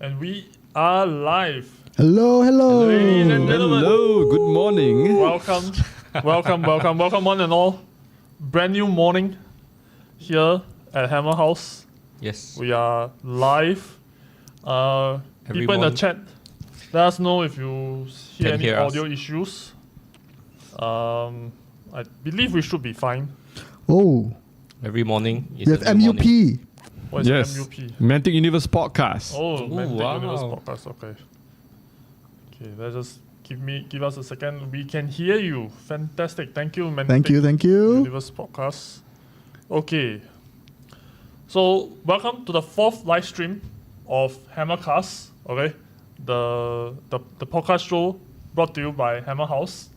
And we are live. Hello. Ladies and gentlemen. Hello, good morning. Welcome one and all. Brand new morning here at HammerHouse. Yes. We are live. People in the chat, let us know if you hear any audio issues. I believe we should be fine. Oh. Every morning. We have MUP. Morning. What is MUP? Mantic Universe Podcast. Oh, Mantic wow. Universe Podcast. Okay, let's just give us a second. We can hear you. Fantastic. Thank you, Mantic. Thank you. Universe Podcast. Okay. So, welcome to the 4th live stream of Hammercast. Okay, the podcast show brought to you by HammerHouse,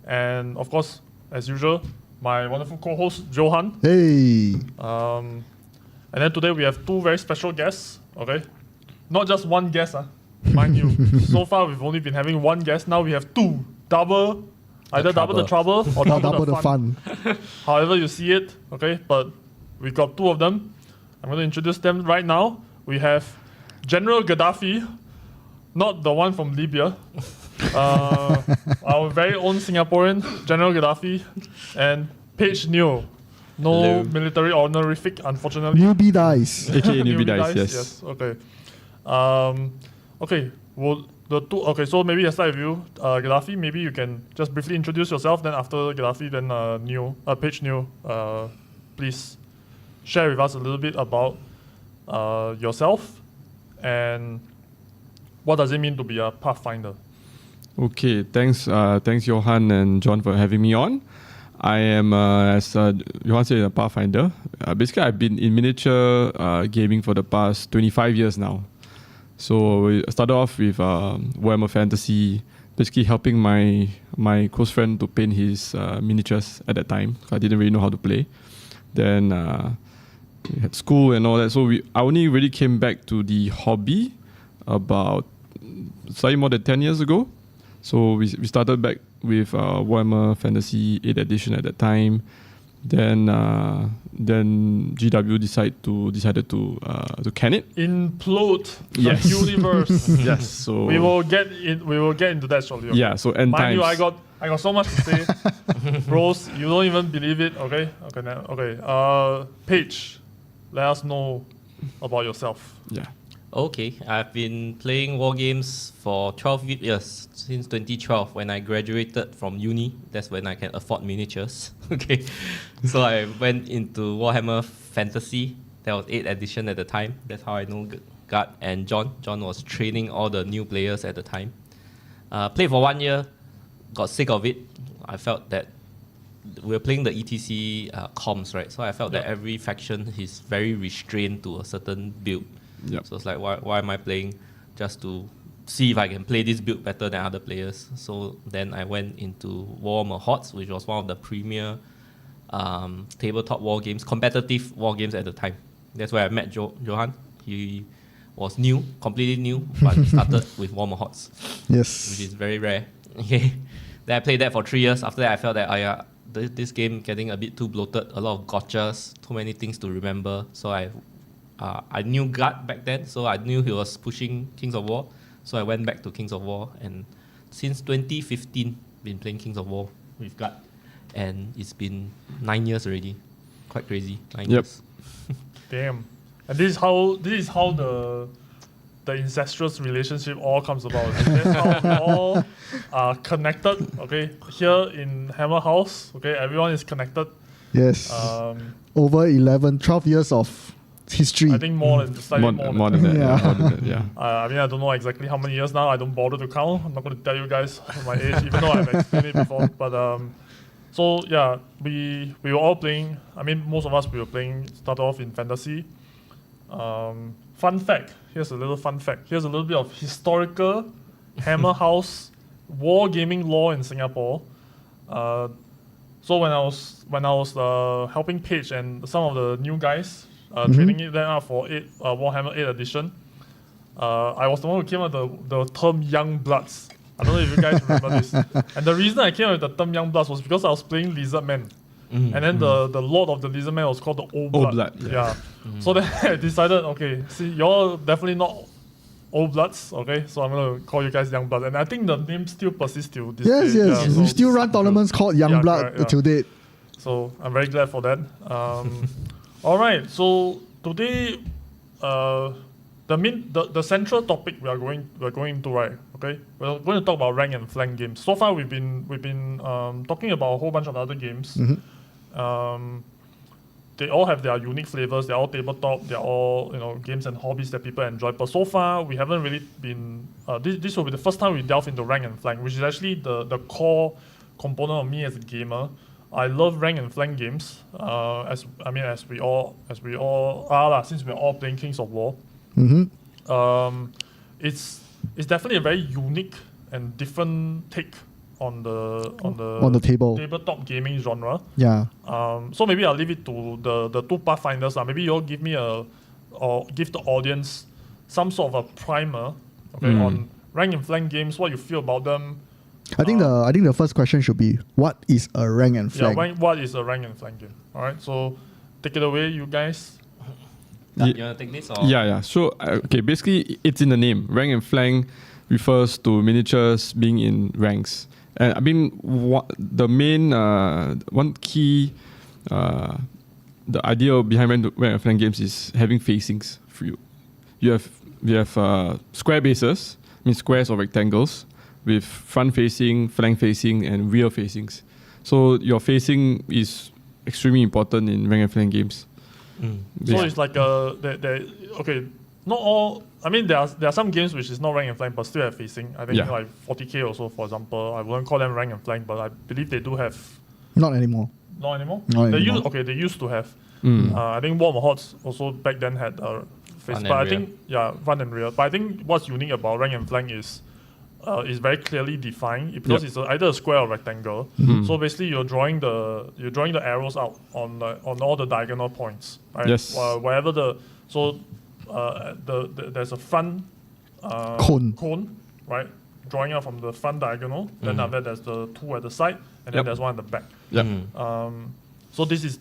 and of course, as usual, my wonderful co-host Johan. Hey. And then today we have 2 very special guests. Okay, not just one guest. Mind you, so far we've only been having 1 guest. Now we have 2. Either double the trouble or double the fun. However you see it. Okay, but we got 2 of them. I'm going to introduce them right now. We have General Gaddafi, not the one from Libya. Our very own Singaporean, General Gaddafi, and Paige Neo. No Hello. military honorific, unfortunately. Newbie dice. AKA Newbie Dice, Yes. Okay. Okay. Well, so maybe let's start with you, Gaddafi. Maybe you can just briefly introduce yourself. Then after Gaddafi, then Paige Neo, please share with us a little bit about yourself and what does it mean to be a Pathfinder. Okay, thanks Johan and John for having me on. I am, as Johan said, a Pathfinder. Basically, I've been in miniature gaming for the past 25 years now. So we started off with Warhammer Fantasy, basically helping my close friend to paint his miniatures at that time. I didn't really know how to play. Then we had school and all that. So I only really came back to the hobby about slightly more than 10 years ago. So we started back with Warhammer Fantasy 8th edition at that time. Then GW decided to can it. Implode Yes. the universe. Yes. So we will get into that shortly. Okay? Yeah. So end Mind times. you, I got so much to say. Bros, you don't even believe it. Okay. Paige, let us know about yourself. Yeah. Okay, I've been playing war games for 12 years, since 2012 when I graduated from uni. That's when I can afford miniatures. Okay, so I went into Warhammer Fantasy. That was 8th edition at the time. That's how I know Gad and John. John was training all the new players at the time. Played for 1 year, got sick of it. I felt that we were playing the ETC comms, right? So I felt that every faction is very restrained to a certain build. Yep. So it's like, why am I playing just to see if I can play this build better than other players? So then I went into Warhammer HOTS, which was one of the premier tabletop war games, competitive war games at the time. That's where I met Johan. He was new, completely new, but he started with Warhammer HOTS. Yes. Which is very rare. Okay. Then I played that for 3 years. After that, I felt that this game getting a bit too bloated, a lot of gotchas, too many things to remember. So I knew Gad back then, so I knew he was pushing Kings of War. So I went back to Kings of War, and since 2015, been playing Kings of War with Gad, and it's been 9 years already. Quite crazy, 9 years. Damn. And this is how the incestuous relationship all comes about. That's how we all are connected. Okay, here in HammerHouse, okay, everyone is connected. Yes. Over 12 years of history. I think more than slightly More than that. Yeah. More than that, yeah. I mean, I don't know exactly how many years now. I don't bother to count. I'm not going to tell you guys my age, even though I've explained it before. But so yeah, we were all playing. I mean, most of us we were playing. Started off in fantasy. Fun fact. Here's a little fun fact. Here's a little bit of historical HammerHouse war gaming law in Singapore. So when I was helping Paige and some of the new guys. Training it then up for Warhammer 8th edition. I was the one who came up with the term Young Bloods. I don't know if you guys remember this. And the reason I came up with the term Young Bloods was because I was playing Lizardman. And then the Lord of the Lizardman was called the Old Blood. Old Blood, yeah. So then I decided, okay, see, you're definitely not old bloods. Okay, so I'm gonna call you guys young bloods, and I think the name still persists till this Yes, day. yes. Yeah, We still run tournaments called Young Yeah, Blood correct, yeah. till date. So I'm very glad for that. All right, so today, the central topic we're going into, right? Okay, we're going to talk about rank and flank games. So far, we've been talking about a whole bunch of other games. They all have their unique flavors. They're all tabletop. They're all games and hobbies that people enjoy. But so far, we haven't really been. This will be the first time we delve into rank and flank, which is actually the core component of me as a gamer. I love rank and flank games. As we all are lah, since we're all playing Kings of War. It's definitely a very unique and different take on the tabletop gaming genre. Yeah. So maybe I'll leave it to the two Pathfinders. Maybe you'll give me or give the audience some sort of a primer, okay, on rank and flank games, what you feel about them. I think the first question should be, what is a rank and flank? Yeah, what is a rank and flank game? All right, so take it away, you guys. You want to take this? Or? Yeah. So, okay, basically, it's in the name. Rank and flank refers to miniatures being in ranks. And I mean, the main, one key, the idea behind rank and flank games is having facings for you. We have square bases, squares or rectangles, with front facing, flank facing, and rear facings. So your facing is extremely important in rank and flank games. So it's like okay, not all. I mean, there are some games which is not rank and flank but still have facing. I think like 40K also, for example. I wouldn't call them rank and flank, but I believe they do have. Not anymore. Not anymore. Not anymore. They used to have. I think Warhammer Hordes also back then had face, but I think front and rear. But I think what's unique about rank and flank is very clearly defined because it's either a square or rectangle. So basically, you're drawing the arrows out on all the diagonal points. Right? Yes. Wherever there's a front cone, right? Drawing out from the front diagonal. Then after that, there's the two at the side, and then there's one at the back. So this is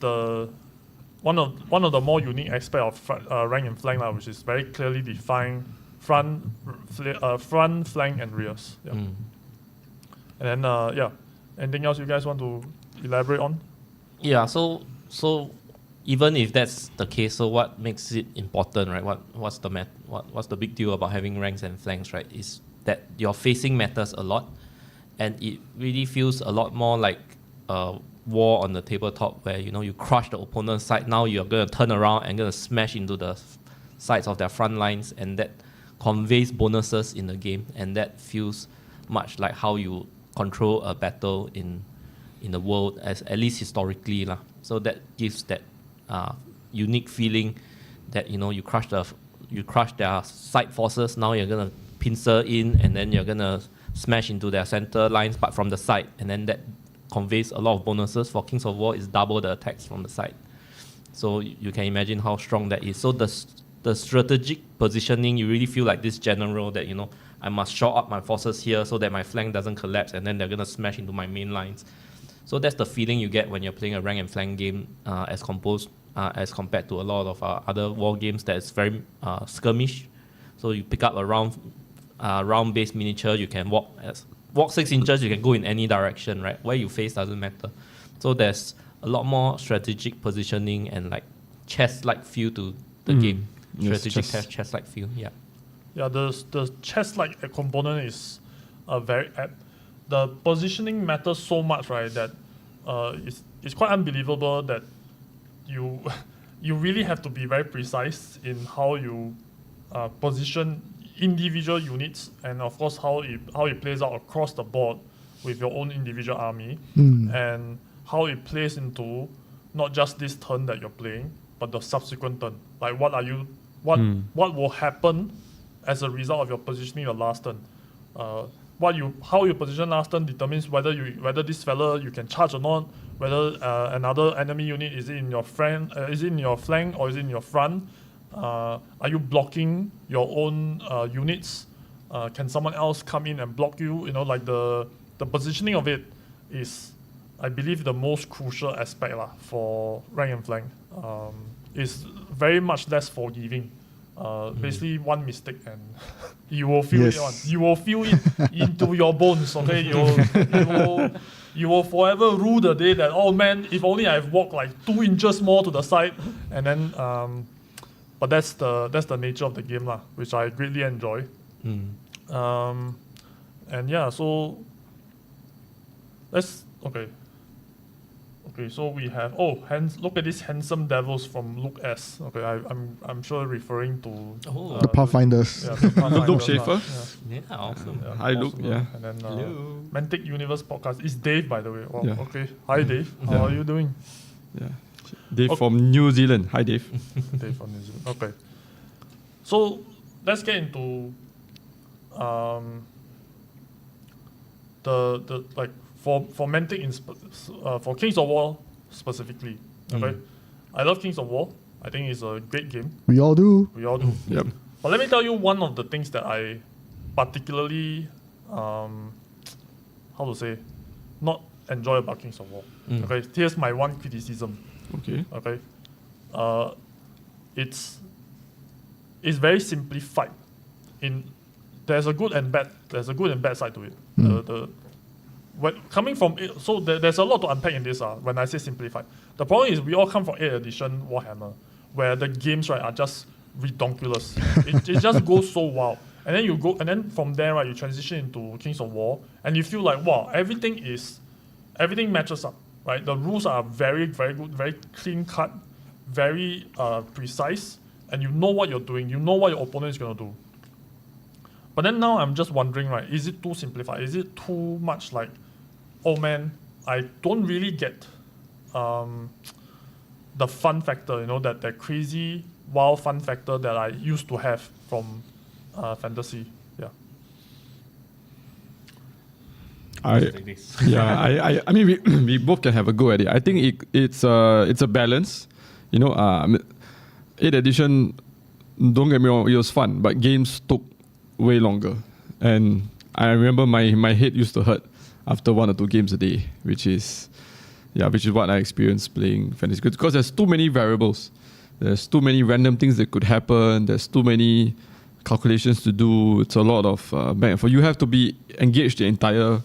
one of the more unique aspects of rank and flank, which is very clearly defined. Front, flank, and rears. Yeah. And then, anything else you guys want to elaborate on? Yeah. So even if that's the case, so what makes it important, right? What's the big deal about having ranks and flanks, right? Is that your facing matters a lot, and it really feels a lot more like a war on the tabletop where you crush the opponent's side. Now you're going to turn around and going to smash into the sides of their front lines, and that conveys bonuses in the game, and that feels much like how you control a battle in the world, at least historically lah. So that gives that unique feeling that you crush their side forces. Now you're gonna pincer in, and then you're gonna smash into their center lines, but from the side, and then that conveys a lot of bonuses. For Kings of War, is double the attacks from the side. So you can imagine how strong that is. So the strategic positioning, you really feel like this general that, I must shore up my forces here so that my flank doesn't collapse and then they're going to smash into my main lines. So that's the feeling you get when you're playing a rank and flank game as compared to a lot of other war games that is very skirmish. So you pick up a round-based miniature, you can walk 6 inches, you can go in any direction, right? Where you face doesn't matter. So there's a lot more strategic positioning and like chess-like feel to the game. Strategic chess-like feel, yeah. Yeah, the chess-like component is very apt. The positioning matters so much, right? That it's quite unbelievable that you really have to be very precise in how you position individual units, and of course how it plays out across the board with your own individual army, and how it plays into not just this turn that you're playing, but the subsequent turn. Like what will happen as a result of your positioning the last turn. How you position last turn determines whether this fella you can charge or not, whether another enemy unit is it in your flank or is it in your front. Are you blocking your own units? Can someone else come in and block you? Like the positioning of it is, I believe, the most crucial aspect for rank and flank. Is very much less forgiving Basically, one mistake and you will feel it on. Yes. You will feel it into your bones. Okay, you will forever rue the day that, oh man, if only I've walked like 2 inches more to the side, and then but that's the nature of the game lah, which I greatly enjoy. And yeah, so let's okay. So we have look at these handsome devils from Luke S. Okay, I'm sure referring to The Pathfinders. Yeah, the Pathfinders Luke lah. Schaefer. Yeah, awesome. Yeah, Hi, Luke. awesome. Yeah. And then Hello. Mantic Universe podcast is Dave, by the way. Wow, Yeah. okay. Hi Dave. How are you doing? Yeah. Dave from New Zealand. Hi, Dave. Dave from New Zealand. Okay. So let's get into the like for Mantic for Kings of War specifically. Okay. I love Kings of War. I think it's a great game. We all do. We all do. Yep. But let me tell you one of the things that I particularly how to say not enjoy about Kings of War. Okay. Here's my one criticism. Okay. Okay. It's very simplified. There's a good and bad side to it. Coming from it, so there's a lot to unpack in this. When I say simplified, the problem is we all come from 8th edition Warhammer, where the games are just redonkulous. it just goes so wild, and then from there you transition into Kings of War, and you feel like wow, everything matches up. Right, the rules are very very good, very clean cut, very precise, and you know what you're doing. You know what your opponent is gonna do. But then now I'm just wondering, right, is it too simplified? Is it too much like, oh man, I don't really get the fun factor, that crazy, wild fun factor that I used to have from fantasy. Yeah. I mean, we both can have a go at it. I think it's a balance. 8th edition, don't get me wrong, it was fun, but games took way longer. And I remember my head used to hurt after 1 or 2 games a day, which is what I experienced playing fantasy. Because there's too many variables. There's too many random things that could happen. There's too many calculations to do. It's a lot of back and forth. You have to be engaged the entire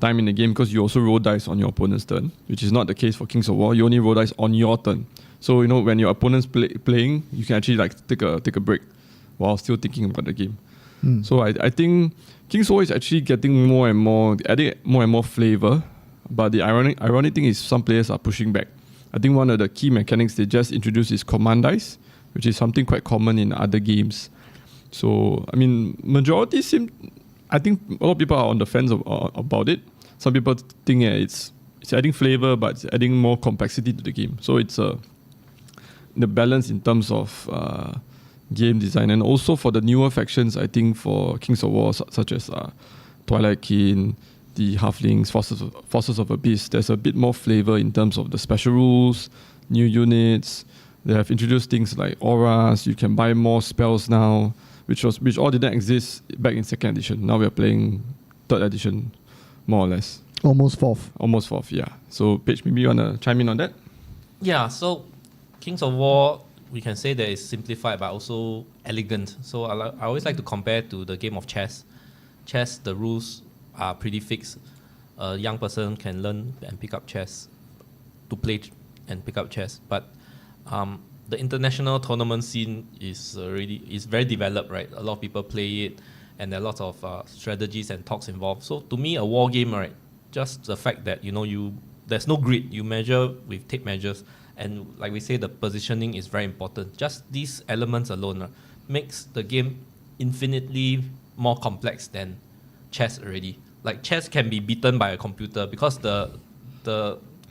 time in the game because you also roll dice on your opponent's turn, which is not the case for Kings of War. You only roll dice on your turn. So when your opponent's playing, you can actually take a break while still thinking about the game. So I think Kings of War is actually getting more and more, adding more and more flavor. But the ironic thing is some players are pushing back. I think one of the key mechanics they just introduced is command dice, which is something quite common in other games. So I mean, majority I think a lot of people are on the fence about it. Some people think it's adding flavor, but it's adding more complexity to the game. So it's the balance in terms of game design, and also for the newer factions. I think for Kings of War, such as Twilight Kin, the Halflings, Forces of Abyss, there's a bit more flavor in terms of the special rules, new units. They have introduced things like auras. You can buy more spells now, which all didn't exist back in 2nd edition. Now we're playing 3rd edition, more or less. Almost 4th. Yeah. So Paige, maybe you wanna chime in on that? Yeah, so Kings of War, we can say that it's simplified but also elegant. So I always like to compare to the game of chess. Chess, the rules are pretty fixed. A young person can learn and pick up chess, to play and pick up chess. But the international tournament scene is very developed, right? A lot of people play it, and there are lots of strategies and talks involved. So to me, a war game, right? Just the fact that there's no grid. You measure with tape measures, and like we say, the positioning is very important. Just these elements alone makes the game infinitely more complex than chess already. Like chess can be beaten by a computer because the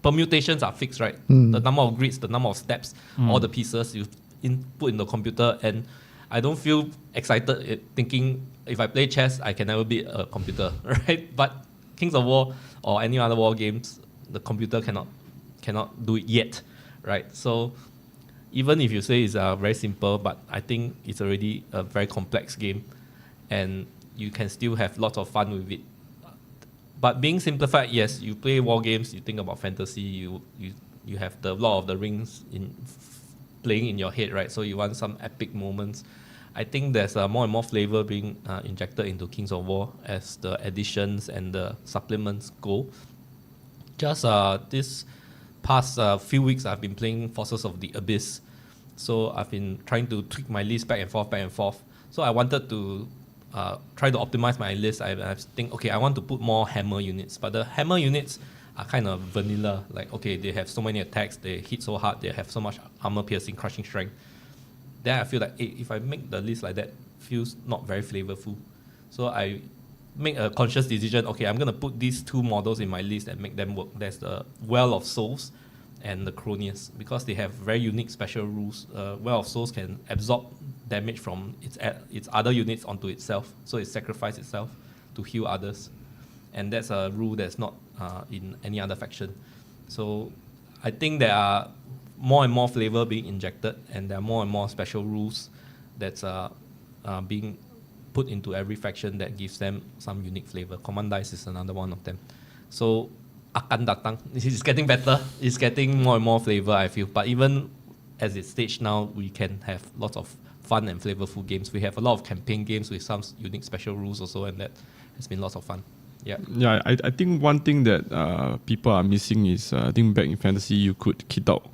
permutations are fixed, right? The number of grids, the number of steps, all the pieces you input in the computer, and I don't feel excited thinking if I play chess, I can never beat a computer, right? But Kings of War or any other war games, the computer cannot do it yet, right? So even if you say it's very simple, but I think it's already a very complex game, and you can still have lots of fun with it. But being simplified, yes, you play war games, you think about fantasy, you have the Lord of the Rings playing in your head, right? So you want some epic moments. I think there's more and more flavor being injected into Kings of War as the additions and the supplements go. Just this past few weeks, I've been playing Forces of the Abyss. So I've been trying to tweak my list back and forth. So I wanted to try to optimize my list. I think, okay, I want to put more hammer units. But the hammer units are kind of vanilla. Like, okay, they have so many attacks, they hit so hard, they have so much armor piercing, crushing strength. Then I feel like, hey, if I make the list like that, feels not very flavorful. So I make a conscious decision, okay, I'm going to put these two models in my list and make them work. There's the Well of Souls and the Cronius, because they have very unique special rules. Well of Souls can absorb damage from its other units onto itself, so it sacrifices itself to heal others. And that's a rule that's not in any other faction. So I think there are more and more flavor being injected, and there are more and more special rules that's being put into every faction that gives them some unique flavor. Command Dice is another one of them. So akan datang, it's getting better. It's getting more and more flavor, I feel. But even as it's staged now, we can have lots of fun and flavorful games. We have a lot of campaign games with some unique special rules also, and that has been lots of fun. Yeah. Yeah, I think one thing that people are missing is, I think back in fantasy, you could kit out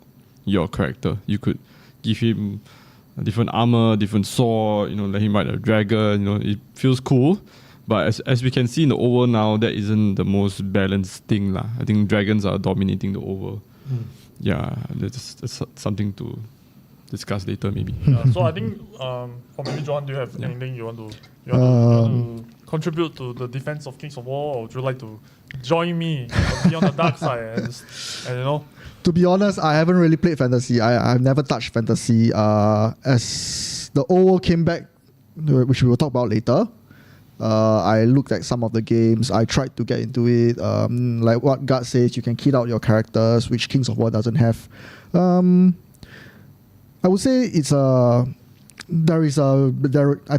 your character. You could give him a different armor, different sword, let him ride a dragon, it feels cool. But as we can see in the overworld now, that isn't the most balanced thing lah. I think dragons are dominating the overworld. Yeah, that's something to discuss later maybe. So I think, for maybe John, do you have anything you want to contribute to the defense of Kings of War, or would you like to join me be on the dark side and To be honest, I haven't really played fantasy. I've never touched fantasy. As the OO came back, which we will talk about later, I looked at some of the games. I tried to get into it. Like what God says, you can kit out your characters, which Kings of War doesn't have. I would say it's I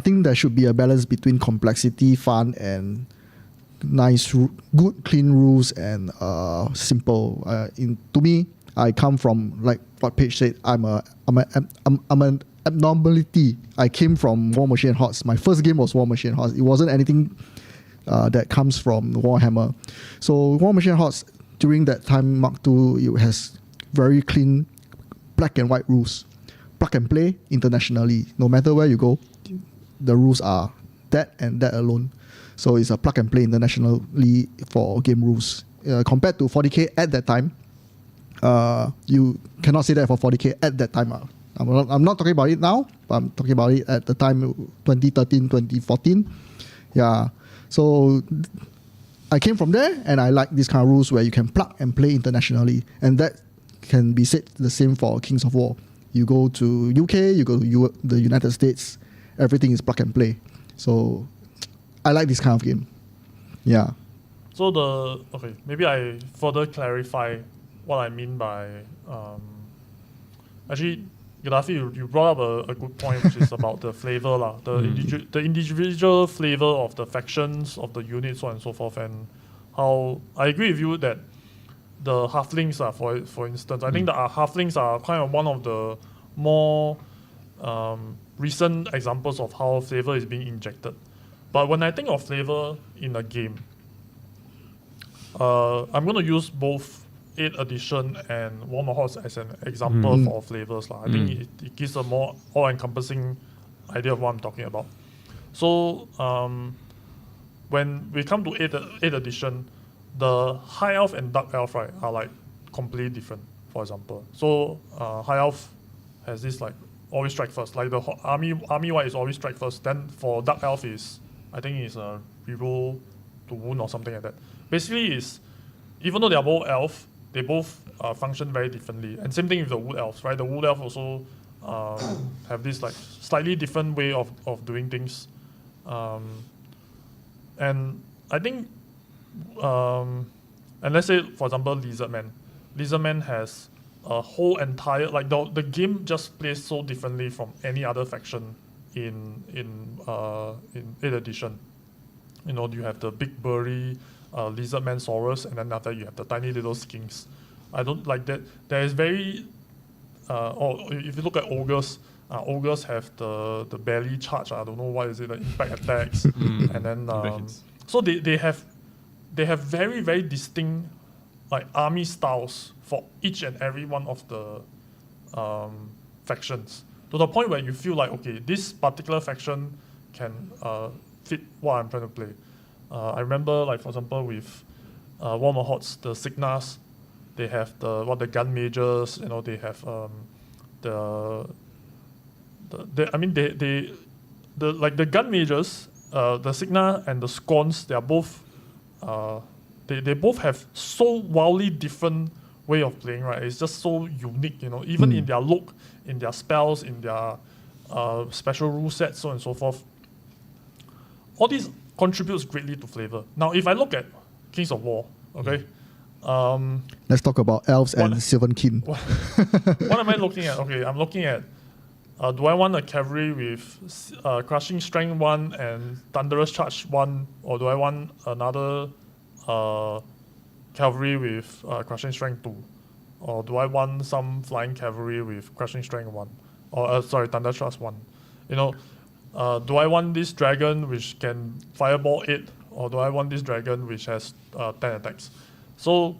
think there should be a balance between complexity, fun, and nice, good, clean rules and simple. To me, I come from, like what Paige said, I'm an abnormality. I came from War Machine and HOTS. My first game was War Machine and HOTS. It wasn't anything that comes from Warhammer. So War Machine and HOTS, during that time, Mark II, it has very clean black and white rules. Plug and play internationally. No matter where you go, the rules are that and that alone. So it's a plug and play internationally for game rules. Compared to 40k at that time, you cannot say that for 40k at that time. I'm not talking about it now, but I'm talking about it at the time, 2013, 2014. Yeah. So I came from there, and I like these kind of rules where you can plug and play internationally. And that can be said the same for Kings of War. You go to UK, you go to the United States, everything is plug and play. So I like this kind of game. Yeah. So maybe I further clarify what I mean by actually, Gaddafi, you brought up a good point, which is about the flavor lah, the individual flavor of the factions, of the units, so on and so forth, and how I agree with you that the halflings are, for instance, I think the halflings are kind of one of the more recent examples of how flavor is being injected. But when I think of flavor in a game, I'm going to use both 8th edition and Warhammer HOTS as an example for flavors. I think it gives a more all-encompassing idea of what I'm talking about. So when we come to 8th edition, the High Elf and Dark Elf, right, are like completely different, for example. So High Elf has this like always strike first, like the army-wide is always strike first. Then for Dark Elf I think it's a reroll to wound or something like that. Basically, even though they are both elf, they both function very differently. And same thing with the Wood Elves, right? The Wood Elf also have this like slightly different way of doing things. And I think, and let's say, for example, Lizardman. Lizardman has a whole entire, like the game just plays so differently from any other faction in 8th edition. You have the big burly Lizardman Saurus, and then after you have the tiny little skinks. I don't like that. There is very or if you look at ogres, ogres have the belly charge. I don't know why is it the impact attacks, and then so they have very very distinct like army styles for each and every one of the factions, to the point where you feel like, okay, this particular faction can fit what I'm trying to play. I remember, like, for example, with Warhammer Hordes, the Signas, they have the gun majors, you know, they have the gun majors, the Signa and the Scorns, they are both they both have so wildly different way of playing, right? It's just so unique, you know, even in their look, in their spells, in their special rule sets, so on and so forth. All these contributes greatly to flavor. Now, if I look at Kings of War, okay, let's talk about elves and Sylvan Kin. What am I looking at? Okay, I'm looking at, do I want a cavalry with Crushing Strength 1 and Thunderous Charge 1, or do I want another cavalry with Crushing Strength 2? Or do I want some flying cavalry with Crushing Strength 1? Or, Thunder Charge 1? You know, do I want this dragon which can Fireball 8? Or do I want this dragon which has 10 attacks? So,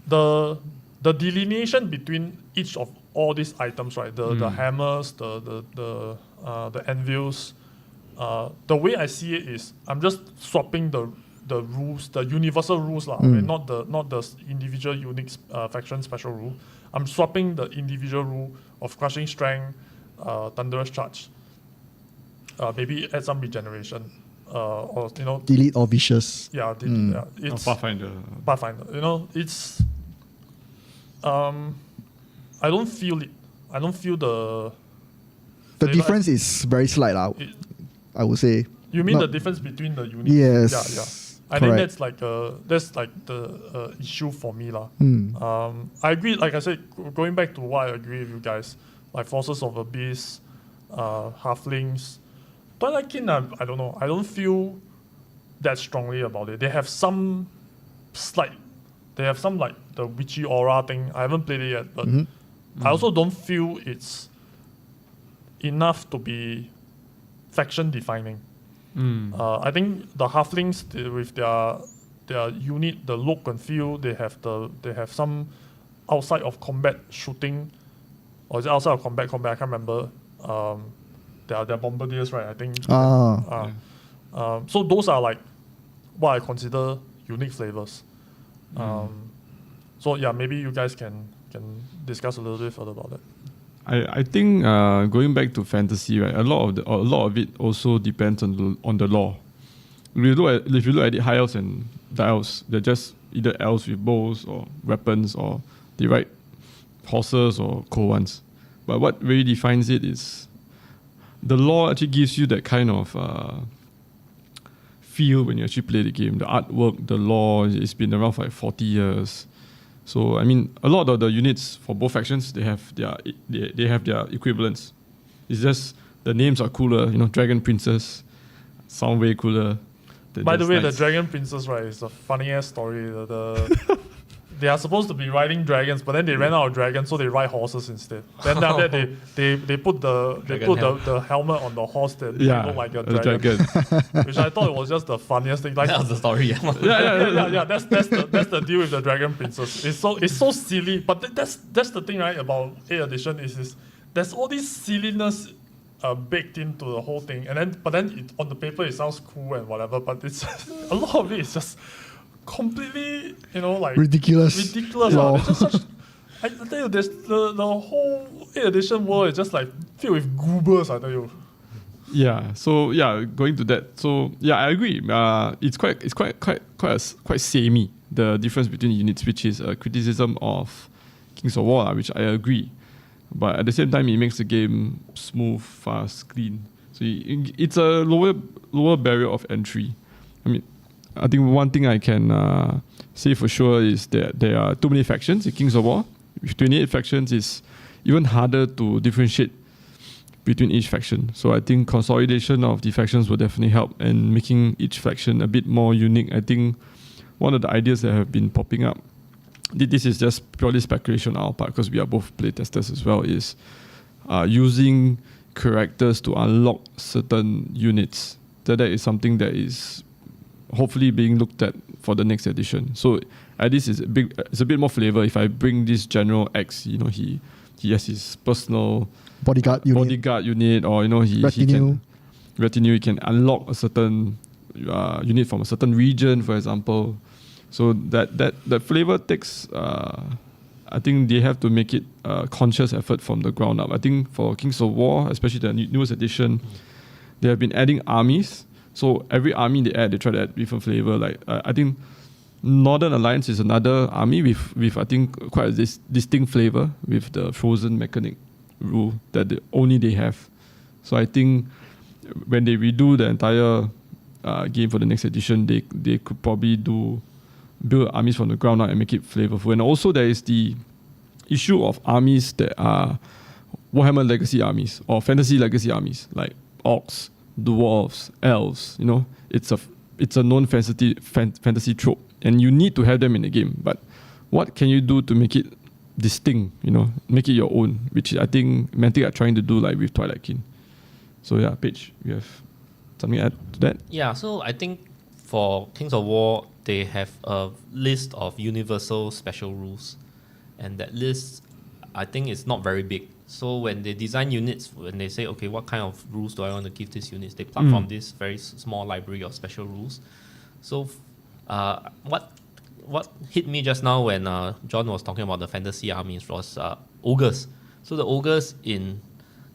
the delineation between each of all these items, right? The hammers, the anvils. The way I see it is, I'm just swapping the rules, the universal rules, okay? Not the individual unique faction special rule. I'm swapping the individual rule of Crushing Strength, Thunderous Charge. Maybe add some regeneration, or you know, delete or vicious. Yeah, it's Pathfinder. You know, it's I don't feel it. I don't feel the difference is very slight, I would say. You mean the difference between the units? Yes. Yeah. I think that's like the issue for me, lah. I agree. Like I said, going back to what I agree with you guys, like Forces of Abyss, Halflings. Twilight Kin, I don't know. I don't feel that strongly about it. They have some like the witchy aura thing. I haven't played it yet, but I also don't feel it's enough to be faction defining. I think the Halflings, with their unit, the look and feel, they have some outside of combat shooting, or is it outside of combat? I can't remember. They're bombardiers, right? I think. So those are like what I consider unique flavors. So yeah, maybe you guys can discuss a little bit further about that. I think going back to fantasy, right, a lot of it also depends on the lore. If you look at it, high elves and the elves, they're just either elves with bows or weapons, or they ride horses or cool ones. But what really defines it is the lore actually gives you that kind of feel when you actually play the game. The artwork, the lore, it's been around for like 40 years. So I mean, a lot of the units for both factions, they have their equivalents. It's just the names are cooler. You know, Dragon Princess sound way cooler. By the way, the Dragon Princess, right, is a funny ass story. They are supposed to be riding dragons, but then they ran out of dragons, so they ride horses instead. Then after that, they put the helmet on the horse that look like a dragon. Which I thought was just the funniest thing. Like, that was the story. Yeah. That's the deal with the Dragon Princess. It's so silly, but that's the thing, right? About 8th edition is there's all this silliness baked into the whole thing, but then on the paper it sounds cool and whatever, but it's a lot of it is just completely, you know, like ridiculous. It's just such, I tell you, there's the whole 8th edition world is just like filled with goobers, I tell you. Yeah. So yeah, going to that. So yeah, I agree. It's quite samey, the difference between units, which is a criticism of Kings of War, which I agree. But at the same time, it makes the game smooth, fast, clean. So it's a lower barrier of entry. I mean, I think one thing I can say for sure is that there are too many factions in Kings of War. With 28 factions, it's even harder to differentiate between each faction. So I think consolidation of the factions will definitely help, and making each faction a bit more unique. I think one of the ideas that have been popping up this is just purely speculation on our part because we are both playtesters as well, is using characters to unlock certain units. That is something that is hopefully being looked at for the next edition. So at least it's a bit more flavor. If I bring this General X, he has his personal Bodyguard unit, or retinue. He can unlock a certain unit from a certain region, for example. So that flavor takes. I think they have to make it a conscious effort from the ground up. I think for Kings of War, especially the newest edition, they have been adding armies. So every army they add, they try to add different flavor. Like I think Northern Alliance is another army with I think quite a distinct flavor with the frozen mechanic rule that only they have. So I think when they redo the entire game for the next edition, they could probably build armies from the ground up and make it flavorful. And also there is the issue of armies that are Warhammer legacy armies or fantasy legacy armies, like orcs, dwarves, elves. It's a known fantasy trope, and you need to have them in the game. But what can you do to make it distinct? Make it your own, which I think Mantic are trying to do, like with Twilight Kin. So yeah, Paige, you have something to add to that? Yeah, so I think for Kings of War, they have a list of universal special rules. And that list, I think, is not very big. So when they design units, when they say, okay, what kind of rules do I want to give these units, they pluck from this very small library of special rules. So what hit me just now when John was talking about the fantasy armies was ogres. So the ogres in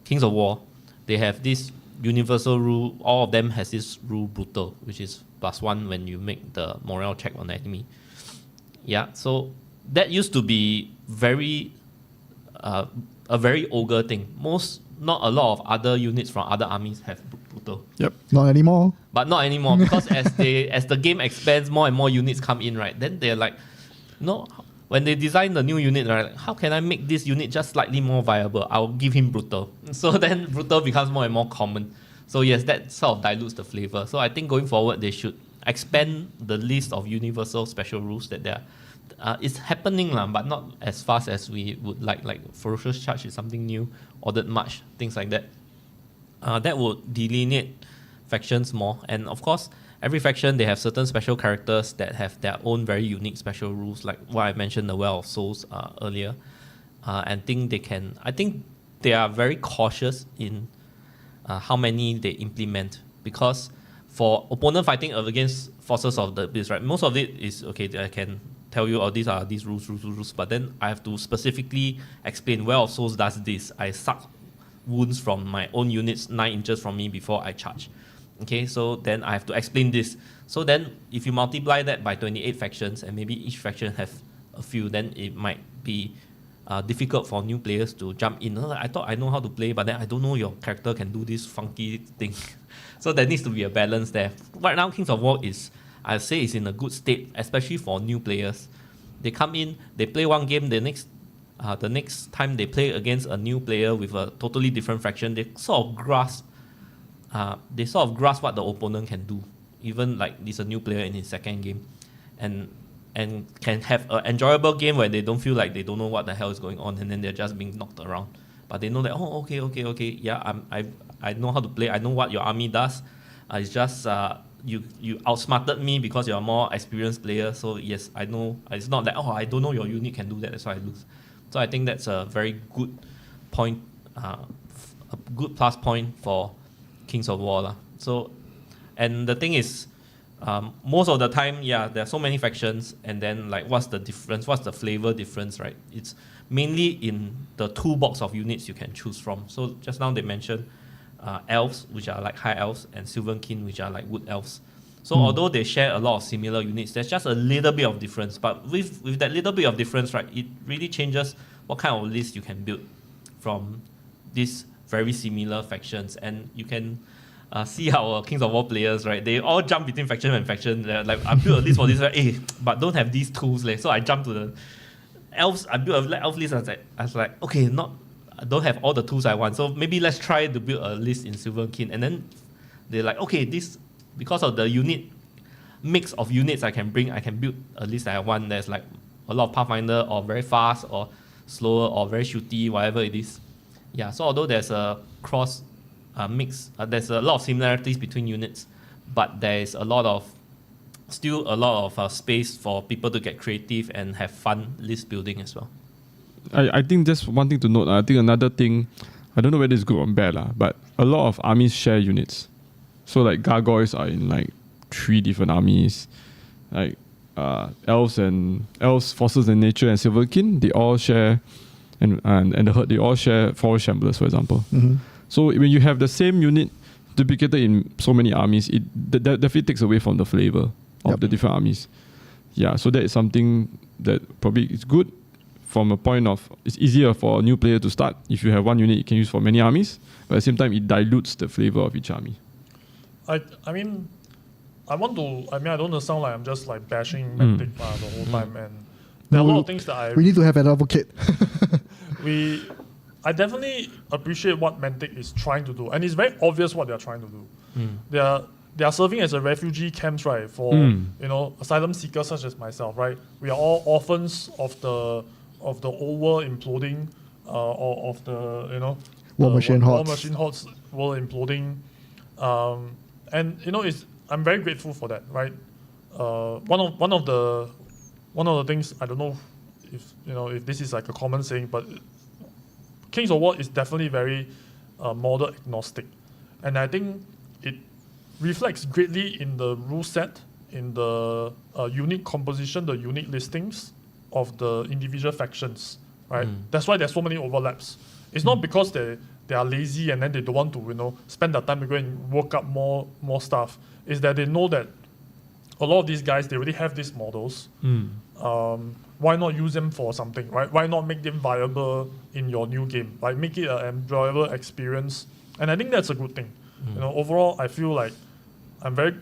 Kings of War, they have this universal rule. All of them has this rule brutal, which is +1 when you make the morale check on the enemy. Yeah, so that used to be a very ogre thing. Not a lot of other units from other armies have brutal. Yep. Not anymore. But not anymore, because as the game expands, more and more units come in, right? Then they're like, when they design the new unit, right? How can I make this unit just slightly more viable? I'll give him brutal. So then brutal becomes more and more common. So yes, that sort of dilutes the flavor. So I think going forward, they should expand the list of universal special rules that there are. It's happening, but not as fast as we would like. Like Ferocious Charge is something new, Ordered March, things like that. That would delineate factions more. And of course, every faction, they have certain special characters that have their own very unique special rules, like what I mentioned, the Well of Souls earlier. And I think they are very cautious in how many they implement, because for opponent fighting against Forces of the Abyss, right, most of it is, okay, I can tell you, these are these rules, but then I have to specifically explain, Well of Souls does this. I suck wounds from my own units 9 inches from me before I charge. Okay, so then I have to explain this. So then if you multiply that by 28 factions, and maybe each faction have a few, then it might be difficult for new players to jump in. I thought I know how to play, but then I don't know your character can do this funky thing. So there needs to be a balance there. Right now, Kings of War I'd say is in a good state, especially for new players. They come in, they play one game, the next time they play against a new player with a totally different faction, they sort of grasp what the opponent can do, even like it's a new player in his second game, and can have an enjoyable game where they don't feel like they don't know what the hell is going on, and then they're just being knocked around. But they know that, okay, yeah, I know how to play. I know what your army does. It's just you outsmarted me because you're a more experienced player. So yes, I know. It's not that I don't know your unit can do that, that's why I lose. So I think that's a very good point, a good plus point for Kings of War. So, and the thing is, most of the time, there are so many factions, and then like what's the difference? What's the flavor difference, right? It's mainly in the toolbox of units you can choose from. So just now they mentioned elves, which are like high elves, and Sylvankin, which are like wood elves. So although they share a lot of similar units, there's just a little bit of difference. But with that little bit of difference, right, it really changes what kind of list you can build from these very similar factions. And you can see our Kings of War players, right? They all jump between faction and faction. They're like, I built a list for this, right? But don't have these tools. So I jumped to the elves. I built an elf list. I was like, okay, I don't have all the tools I want. So maybe let's try to build a list in Sylvankin. And then they're like, okay, because of the unit mix of units I can build a list that I want. There's like a lot of Pathfinder or very fast or slower or very shooty, whatever it is. Yeah, so although there's a cross mix, there's a lot of similarities between units, but there is still a lot of space for people to get creative and have fun list building as well. I think just one thing to note. I think another thing, I don't know whether it's good or bad, but a lot of armies share units. So like gargoyles are in like 3 different armies. Like elves, forces and nature, and silverkin, they all share, and the herd, they all share forest shamblers, for example. Mm-hmm. So when you have the same unit duplicated in so many armies, that definitely takes away from the flavor of the different armies. Yeah, so that is something that probably is good from a point of, it's easier for a new player to start. If you have one unit you can use for many armies, but at the same time it dilutes the flavor of each army. I don't want to sound like I'm just like bashing Mantic the whole time, and there are a lot of things that we need to have an advocate. I definitely appreciate what Mantic is trying to do, and it's very obvious what they're trying to do. They are serving as a refugee camps, right, for asylum seekers such as myself, right? We are all orphans of the old world imploding, or of the War Machine Hordes world imploding, and I'm very grateful for that, right? One of the things, I don't know if this is like a common saying, but Kings of War is definitely very model agnostic, and I think it reflects greatly in the rule set, in the unique composition, the unique listings of the individual factions, right? That's why there's so many overlaps. It's not because they are lazy and then they don't want to spend their time to go and work up more stuff. It's that they know that a lot of these guys, they already have these models. Why not use them for something, right? Why not make them viable in your new game? Like make it an enjoyable experience. And I think that's a good thing. Overall, I feel like I'm very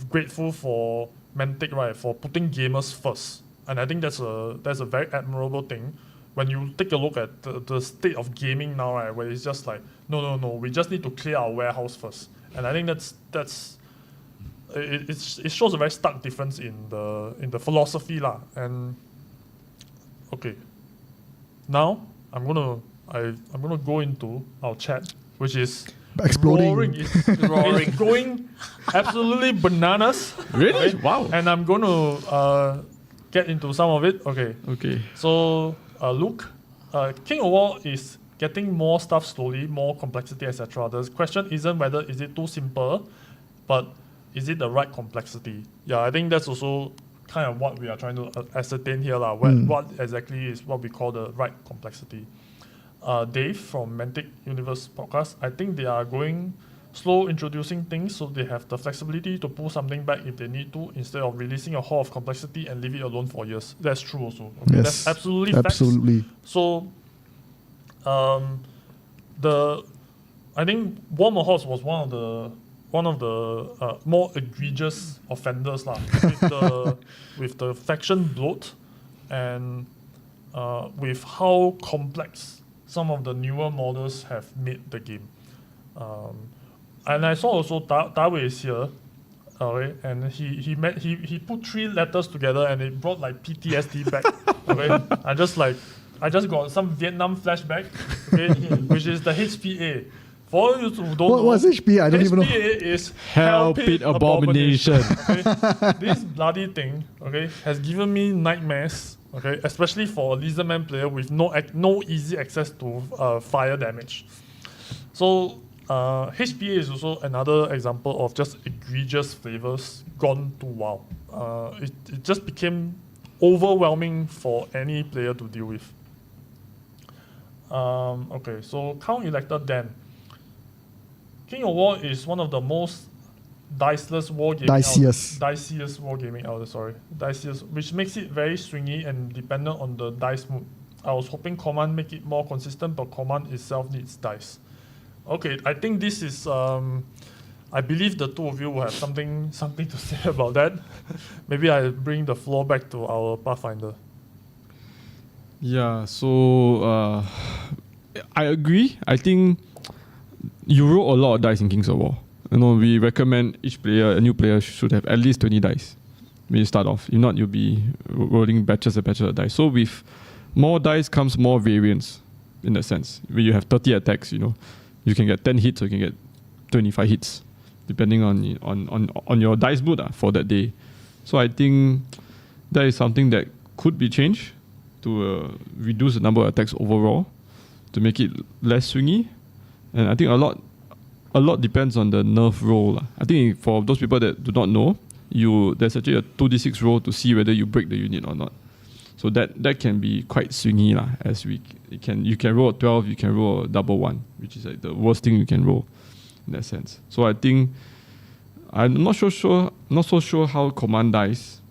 grateful for Mantic, right, for putting gamers first. And I think that's a very admirable thing. When you take a look at the state of gaming now, right, where it's just like, no, we just need to clear our warehouse first. And I think it shows a very stark difference in the philosophy lah. And okay, now I'm gonna go into our chat, which is exploding. roaring. It's going absolutely bananas. Really? Right? Wow. And I'm gonna get into some of it. Okay. So Luke, King of War is getting more stuff slowly, more complexity, etc. The question isn't whether is it too simple, but is it the right complexity? Yeah, I think that's also kind of what we are trying to ascertain here. What exactly is what we call the right complexity. Dave from Mantic Universe Podcast, I think they are going slow introducing things so they have the flexibility to pull something back if they need to, instead of releasing a whole of complexity and leave it alone for years. That's true also. Okay? Yes, that's absolutely facts. So I think Warhammer Horse was one of the more egregious offenders with the faction bloat, and with how complex some of the newer models have made the game. And I saw also Dawe is here, okay, and he put 3 letters together and it brought like PTSD back. Okay, I just got some Vietnam flashback, okay, which is the HPA. For you who don't know, what's HPA? I don't even know. HPA is Hell Pit Abomination. Okay? This bloody thing, okay, has given me nightmares. Okay, especially for a Lizardman player with no easy access to fire damage. So HPA is also another example of just egregious flavors gone too wild. It just became overwhelming for any player to deal with. Okay, so Count Elector Dan. King of War is one of the most diceless wargaming out there, Diciest, which makes it very swingy and dependent on the dice mood. I was hoping command make it more consistent, but command itself needs dice. Okay, I think this is I believe the two of you will have something to say about that. Maybe I bring the floor back to our Pathfinder. Yeah, so I agree. I think you roll a lot of dice in Kings of War. We recommend each player, a new player, should have at least 20 dice. when you start off. If not, you'll be rolling batches and batches of dice. So with more dice comes more variance in that sense. When you have 30 attacks, you can get 10 hits or you can get 25 hits, depending on your dice mood for that day. So I think that is something that could be changed to reduce the number of attacks overall, to make it less swingy. And I think a lot depends on the nerf roll. I think for those people that do not know, there's actually a 2d6 roll to see whether you break the unit or not. So that can be quite swingy you can roll a 12, you can roll a double 1, which is like the worst thing you can roll in that sense. So I think I'm not so sure how command dice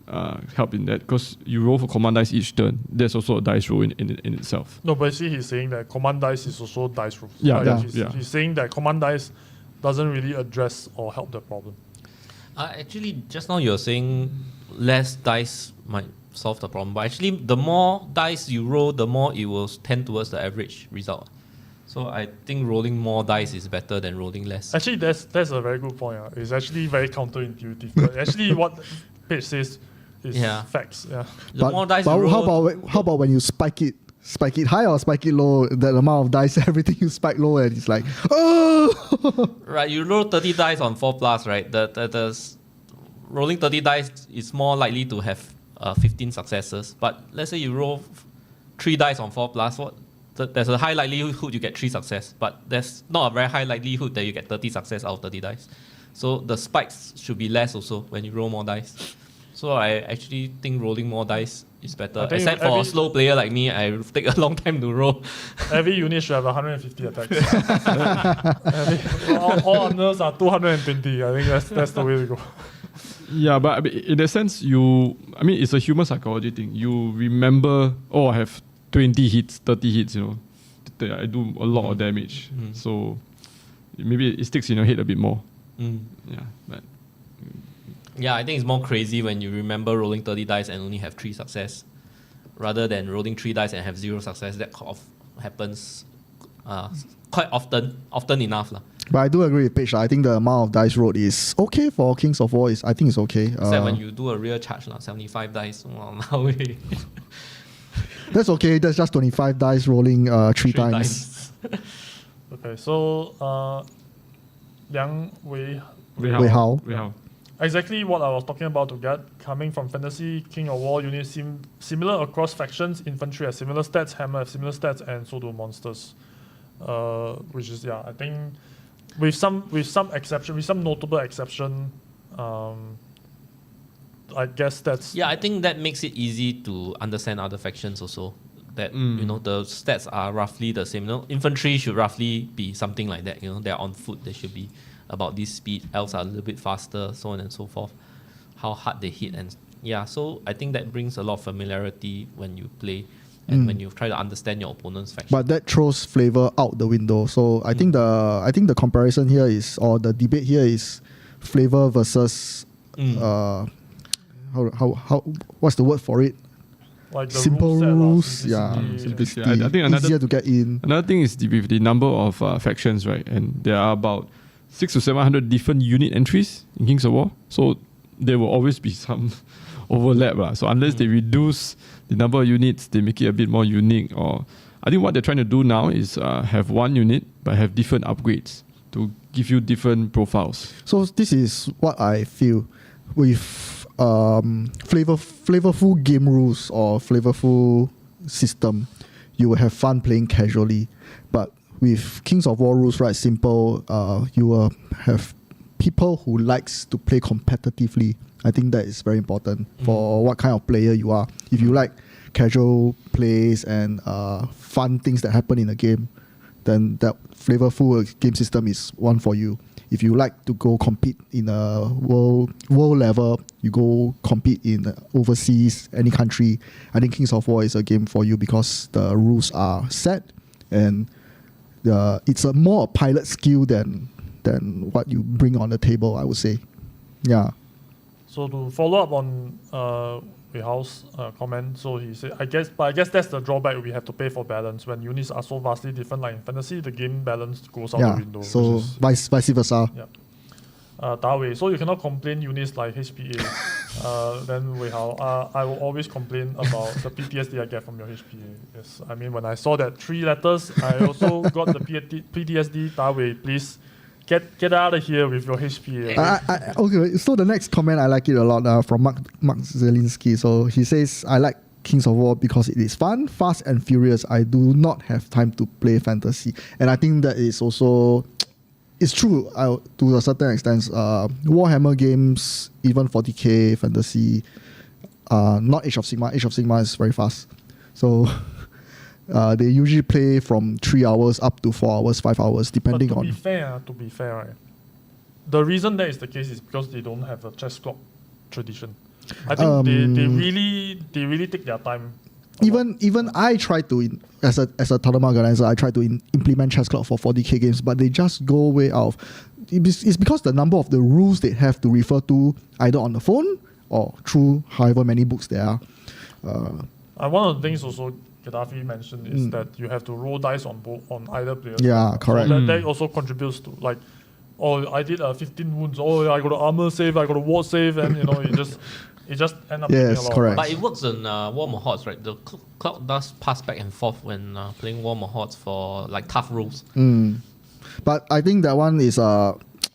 help in that, because you roll for command dice each turn. There's also a dice roll in itself. No, but see, he's saying that command dice is also dice rolls. He's saying that command dice doesn't really address or help the problem. Actually, just now you're saying less dice might solve the problem, but actually the more dice you roll, the more it will tend towards the average result. So I think rolling more dice is better than rolling less. Actually, that's a very good point. It's actually very counterintuitive. But actually, what Page says is facts. Yeah. The more dice you roll, how about when you spike it high or spike it low? That amount of dice, everything you spike low, and it's like, oh. Right, you roll 30 dice on 4+, right? The rolling 30 dice is more likely to have 15 successes. But let's say you roll 3 dice on 4+, there's a high likelihood you get 3 success, but there's not a very high likelihood that you get 30 success out of 30 dice. So the spikes should be less also when you roll more dice. So I actually think rolling more dice is better. Except for a slow player like me, I take a long time to roll. Every unit should have 150 attacks. all others are 220. I think that's the way to go. Yeah, but in that sense, it's a human psychology thing. You remember, I have 20 hits, 30 hits, I do a lot of damage. So maybe it sticks in your head a bit more. Yeah, I think it's more crazy when you remember rolling 30 dice and only have 3 success, rather than rolling 3 dice and have 0 success. That happens quite often enough. But I do agree with Paige. I think the amount of dice rolled is okay for Kings of War. I think it's okay. Except when you do a real charge, 75 dice. That's okay. That's just 25 dice rolling 3 times. Okay, so Liang Wei Hao. Exactly what I was talking about to get. Coming from fantasy, King of War units seem similar across factions. Infantry has similar stats, Hammer has similar stats, and so do monsters. Which is I think with some exception, with some notable exception, I guess that's... Yeah, I think that makes it easy to understand other factions also. That, the stats are roughly the same. Infantry should roughly be something like that. They're on foot. They should be about this speed. Elves are a little bit faster, so on and so forth. How hard they hit. And so I think that brings a lot of familiarity when you play and when you try to understand your opponent's faction. But that throws flavor out the window. So I think the comparison here is, or the debate here is, flavor versus how what's the word for it? Like the simple rules, simplicity. I think easier to get in. Another thing is with the number of factions, right? And there are about 600 to 700 different unit entries in Kings of War. So there will always be some overlap. So unless they reduce the number of units, they make it a bit more unique. Or I think what they're trying to do now is have one unit but have different upgrades to give you different profiles. So this is what I feel with flavorful game rules or flavorful system. You will have fun playing casually, but with Kings of War rules, right, simple, you will have people who likes to play competitively. I think that is very important for what kind of player you are. If you like casual plays and fun things that happen in a game, then that flavorful game system is one for you. If you like to go compete in a world level, you go compete in overseas, any country, I think Kings of War is a game for you because the rules are set and it's a more pilot skill than what you bring on the table, I would say. Yeah. So to follow up on Hau's comment, so he said, I guess that's the drawback. We have to pay for balance. When units are so vastly different, like in fantasy, the game balance goes out the window. So vice versa. Yeah. that way. So you cannot complain units like HPA. Then I will always complain about the PTSD I get from your HPA. Yes, I mean when I saw that 3 letters, I also got the PTSD that way. Please get out of here with your HPA. Okay, so the next comment I like it a lot from Mark Zelinski. So he says, I like Kings of War because it is fun, fast and furious. I do not have time to play fantasy. And I think that is also, it's true to a certain extent. Warhammer games, even 40k fantasy, not Age of Sigmar. Age of Sigmar is very fast. So they usually play from 3 hours up to 4 hours, 5 hours, depending on. To be fair, right? The reason that is the case is because they don't have a chess clock tradition. I think they really take their time. Even I try to, as a tournament organizer, I try to implement chess clock for 40k games, but they just go way out. It's because the number of the rules they have to refer to either on the phone or through however many books there are. One of the things also Gaddafi mentioned is that you have to roll dice on either player. Yeah, correct. So that also contributes to like, oh, I did 15 wounds. Oh, I got an armor save. I got a ward save, and it just end up being a lot. Correct. But it works in Warhammer Hordes, right? The clock does pass back and forth when playing Warhammer Hordes for like tough rules. But I think that one is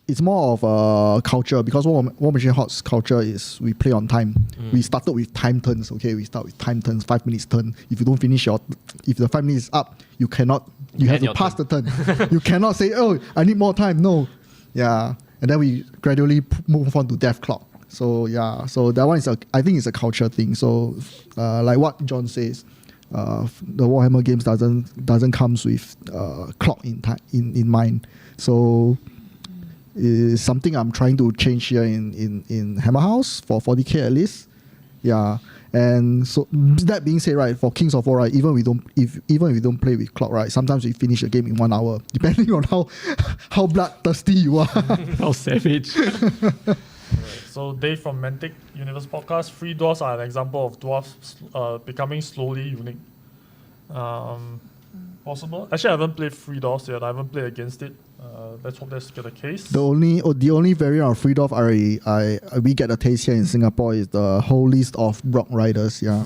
it's more of a culture, because War Machine Hordes culture is we play on time. We started with time turns. Okay, we start with time turns, 5 minutes turn. If you don't finish if the 5 minutes is up, you cannot. You have to pass the turn. You cannot say, oh, I need more time. No, yeah, and then we gradually move on to death clock. So yeah, so that one is I think it's a culture thing. So like what John says, the Warhammer games doesn't comes with clock in mind. So it's something I'm trying to change here in HammerHouse for 40k at least. Yeah, and so that being said, right, for Kings of War, right, even if we don't play with clock, right, sometimes we finish the game in 1 hour, depending on how bloodthirsty you are. How savage. So Dave from Mantic Universe Podcast, free dwarfs are an example of dwarfs becoming slowly unique. Possible? Actually, I haven't played free dwarfs yet. I haven't played against it. Let's hope that's the case. The only variant of free dwarf we get a taste here in Singapore is the whole list of Rock Riders. Yeah.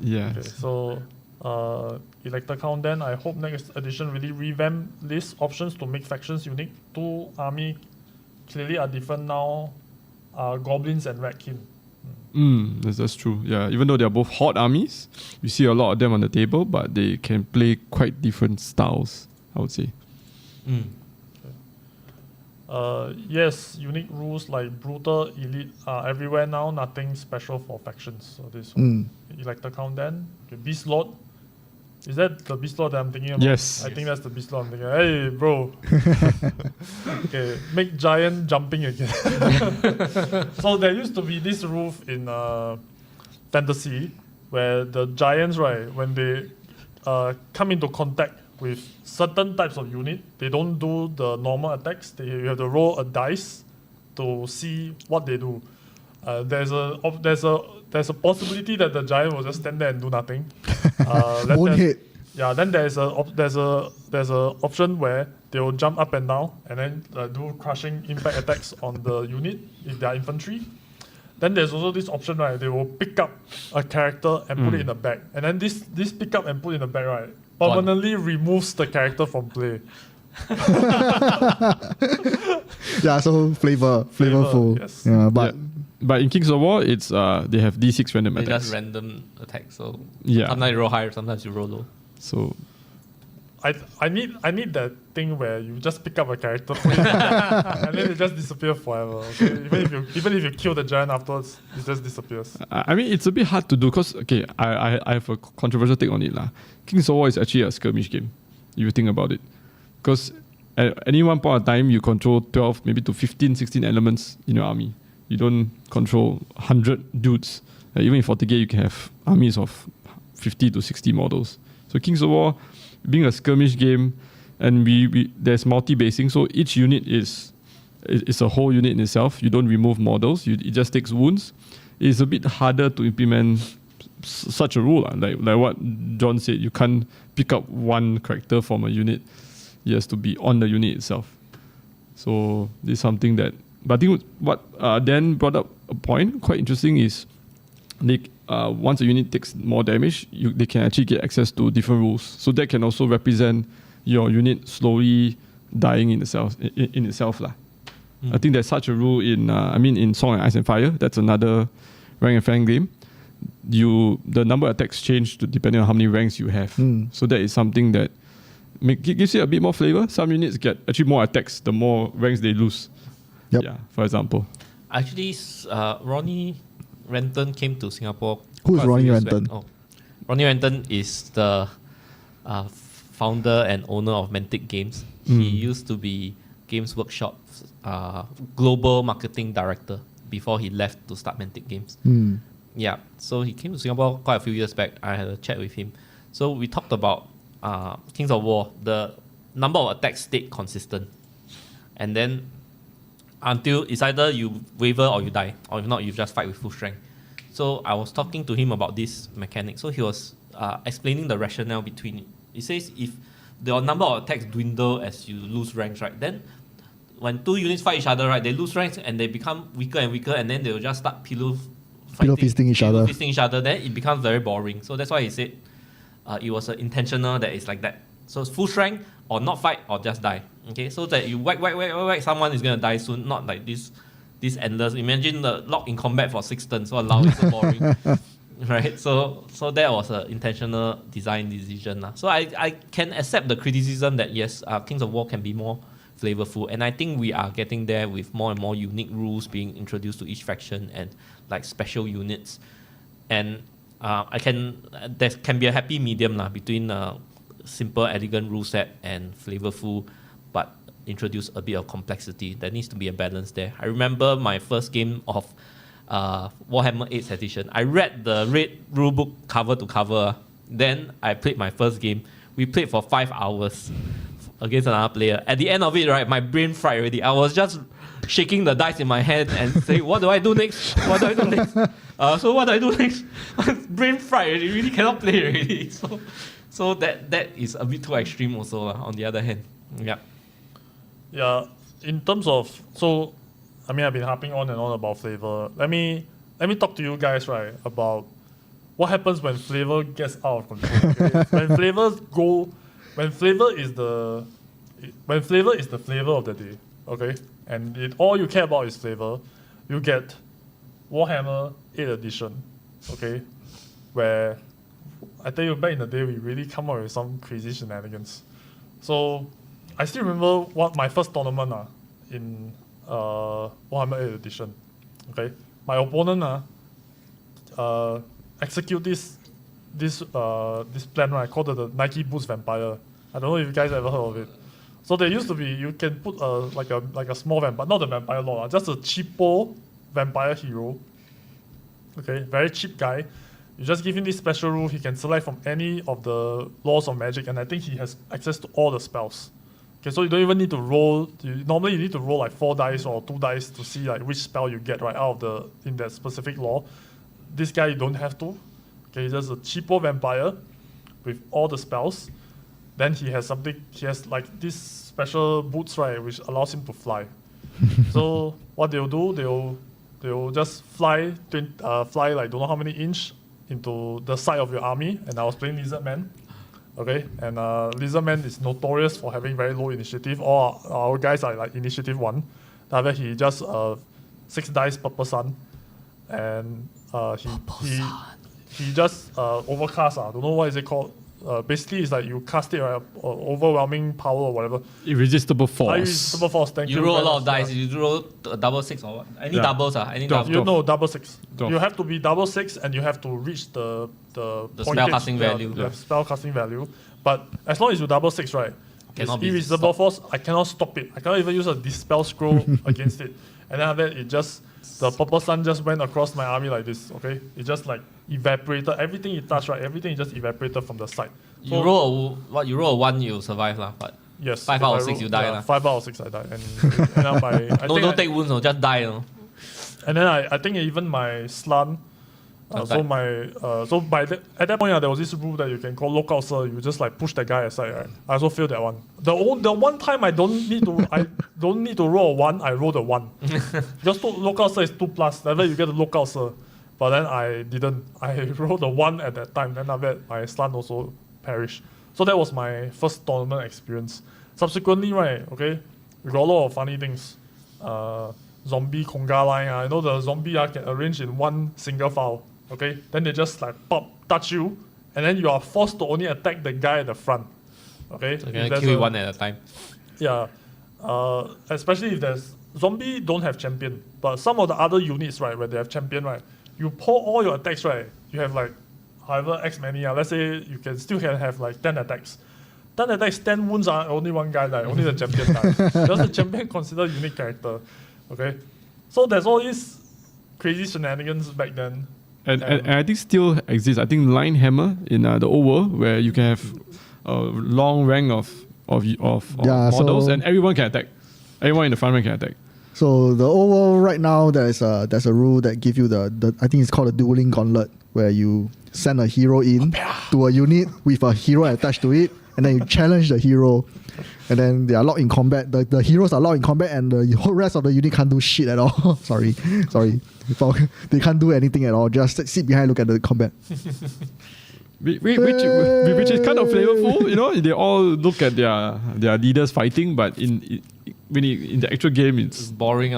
Yeah. Okay, so Elector Count then. I hope next edition really revamp list options to make factions unique. 2 army clearly are different now. Goblins and Ratkin. That's true. Yeah, even though they're both hot armies, you see a lot of them on the table, but they can play quite different styles, I would say. Yes, unique rules like brutal elite are everywhere now. Nothing special for factions. So this one. Elector Count then. Okay, Beast Lord. Is that the Beast Lord that I'm thinking about? Yes. I think that's the Beast Lord I'm thinking. Hey, bro. Okay, make giant jumping again. So there used to be this rule in fantasy where the giants, right, when they come into contact with certain types of unit, they don't do the normal attacks. You have to roll a dice to see what they do. There's a possibility that the giant will just stand there and do nothing. Won't hit. Yeah, then there's a option where they will jump up and down and then do crushing impact attacks on the unit if they are infantry. Then there's also this option, right? They will pick up a character and put it in the bag, and then this pick up and put in the bag, right, permanently removes the character from play. Yeah, so flavorful. Yes. Yeah, but. Yeah. But in Kings of War, it's they have D6 random They attacks. just random attacks. So Yeah. sometimes you roll high, sometimes you roll low. So I need that thing where you just pick up a character and then it just disappears forever. Okay? Even if you kill the giant afterwards, it just disappears. I mean, it's a bit hard to do because I have a controversial take on it lah. Kings of War is actually a skirmish game, if you think about it, because at any one point of time you control 12, maybe to 15, 16 elements in your army. You don't control 100 dudes. Even in 40k, you can have armies of 50 to 60 models. So Kings of War, being a skirmish game, and there's multi-basing, so each unit is a whole unit in itself. You don't remove models. It just takes wounds. It's a bit harder to implement such a rule. Like what John said, you can't pick up one character from a unit. It has to be on the unit itself. So this is something that. But I think what Dan brought up a point quite interesting is, once a unit takes more damage, they can actually get access to different rules. So that can also represent your unit slowly dying in itself. I think there's such a rule in Song and Ice and Fire. That's another rank and fang game. The number of attacks change depending on how many ranks you have. So that is something that gives it a bit more flavor. Some units get actually more attacks the more ranks they lose. Yep. Yeah, for example. Actually, Ronnie Renton came to Singapore. Who is quite a few Ronnie years Renton? back. Oh. Ronnie Renton is the founder and owner of Mantic Games. He used to be Games Workshop's global marketing director before he left to start Mantic Games. Yeah, so he came to Singapore quite a few years back. I had a chat with him. So we talked about Kings of War. The number of attacks stayed consistent. And then until it's either you waver or you die, or if not, you just fight with full strength. So I was talking to him about this mechanic. So he was explaining the rationale between it. He says if the number of attacks dwindle as you lose ranks, right, then when two units fight each other, right, they lose ranks and they become weaker and weaker, and then they will just start pillow fisting each other. Then it becomes very boring. So that's why he said it was intentional that it's like that. So it's full strength or not fight or just die. Okay, so that you whack, someone is gonna die soon. Not like this endless. Imagine the lock in combat for 6 turns. So allow it's so boring, right? So that was an intentional design decision. So I can accept the criticism that yes, Kings of War can be more flavorful, and I think we are getting there with more and more unique rules being introduced to each faction and like special units, and there can be a happy medium between simple, elegant rule set and flavorful, but introduce a bit of complexity. There needs to be a balance there. I remember my first game of Warhammer 8th edition. I read the red rulebook cover to cover. Then I played my first game. We played for 5 hours against another player. At the end of it, right, my brain fried already. I was just shaking the dice in my hand and saying, what do I do next? What do I do next? So what do I do next? Brain fried already. You really cannot play already. So that is a bit too extreme also, on the other hand. Yeah. Yeah, in terms of, I've been harping on and on about flavor. Let me talk to you guys, right, about what happens when flavor gets out of control. Okay? when flavor is the flavor of the day, okay, and all you care about is flavor, you get Warhammer 8th edition, okay, where I tell you back in the day we really come up with some crazy shenanigans. So I still remember what my first tournament in Warhammer 8th edition. Okay, my opponent execute this plan, right, called the Nike Boots Vampire. I don't know if you guys ever heard of it. So there used to be, you can put like a small vampire, not the vampire lord, just a cheapo vampire hero. Okay, very cheap guy. You just give him this special rule. He can select from any of the laws of magic, and I think he has access to all the spells. Okay, so you don't even need to roll. Normally, you need to roll like 4 dice or 2 dice to see like which spell you get right out of in that specific law. This guy you don't have to. Okay, he's just a cheapo vampire with all the spells. Then he has like this special boots, right, which allows him to fly. So what they'll do, they'll just fly like don't know how many inch into the side of your army. And I was playing Lizardman. Okay, and Lizardman is notorious for having very low initiative. All our guys are like initiative 1. After he just 6 dice per person, and he just overcast. I don't know what is it called. Basically, it's like you cast it, right, overwhelming power or whatever. Irresistible force. Irresistible force. Thank you. You roll a lot of dice. You roll a double 6 or what? Any doubles? Any doubles? You know, double 6. You have to be double 6, and you have to reach the spell casting value. The spell casting value. But as long as you double 6, right, it's irresistible force. I cannot stop it. I cannot even use a dispel scroll against it. And then after that, the purple sun just went across my army like this. Okay, it just like evaporated. Everything it touched, right, everything just evaporated from the side. So you roll a 1, you survive lah. But yes, 5 out of 6 you die lah. 5 out of 6 I die, and don't take wounds, just die. And then I think even my slan, at that point, there was this rule that you can call lockout sir. You just like push that guy aside. Right? I also failed that one. The one time I don't need to roll a 1, I rolled a 1. Just lockout sir is 2+. That way you get the lockout sir. But then I didn't. I rolled a 1 at that time. Then after that, my slant also perished. So that was my first tournament experience. Subsequently, right, okay, we got a lot of funny things. Zombie conga line. The zombie can arrange in one single file. Okay, then they just like touch you, and then you are forced to only attack the guy at the front. Okay, So you're gonna kill one at a time. Yeah, especially if there's zombie don't have champion, but some of the other units, right, where they have champion, right, you pour all your attacks, right, you have like however X many. Let's say you can have like 10 attacks. 10 attacks, 10 wounds are only one guy die, only the champion die. Because the champion considered unique character. Okay, so there's all these crazy shenanigans back then. And I think still exists. I think line hammer in the old world where you can have a long rank of models and everyone can attack. Everyone in the front rank can attack. So the old world right now, there's a rule that give you the I think it's called a dueling gauntlet, where you send a hero in to a unit with a hero attached to it, and then you challenge the hero. And then they are locked in combat. The heroes are locked in combat, and the whole rest of the unit can't do shit at all. Sorry. They can't do anything at all. Just sit behind, look at the combat. Which is kind of flavorful, They all look at their leaders fighting, but in the actual game, it's boring.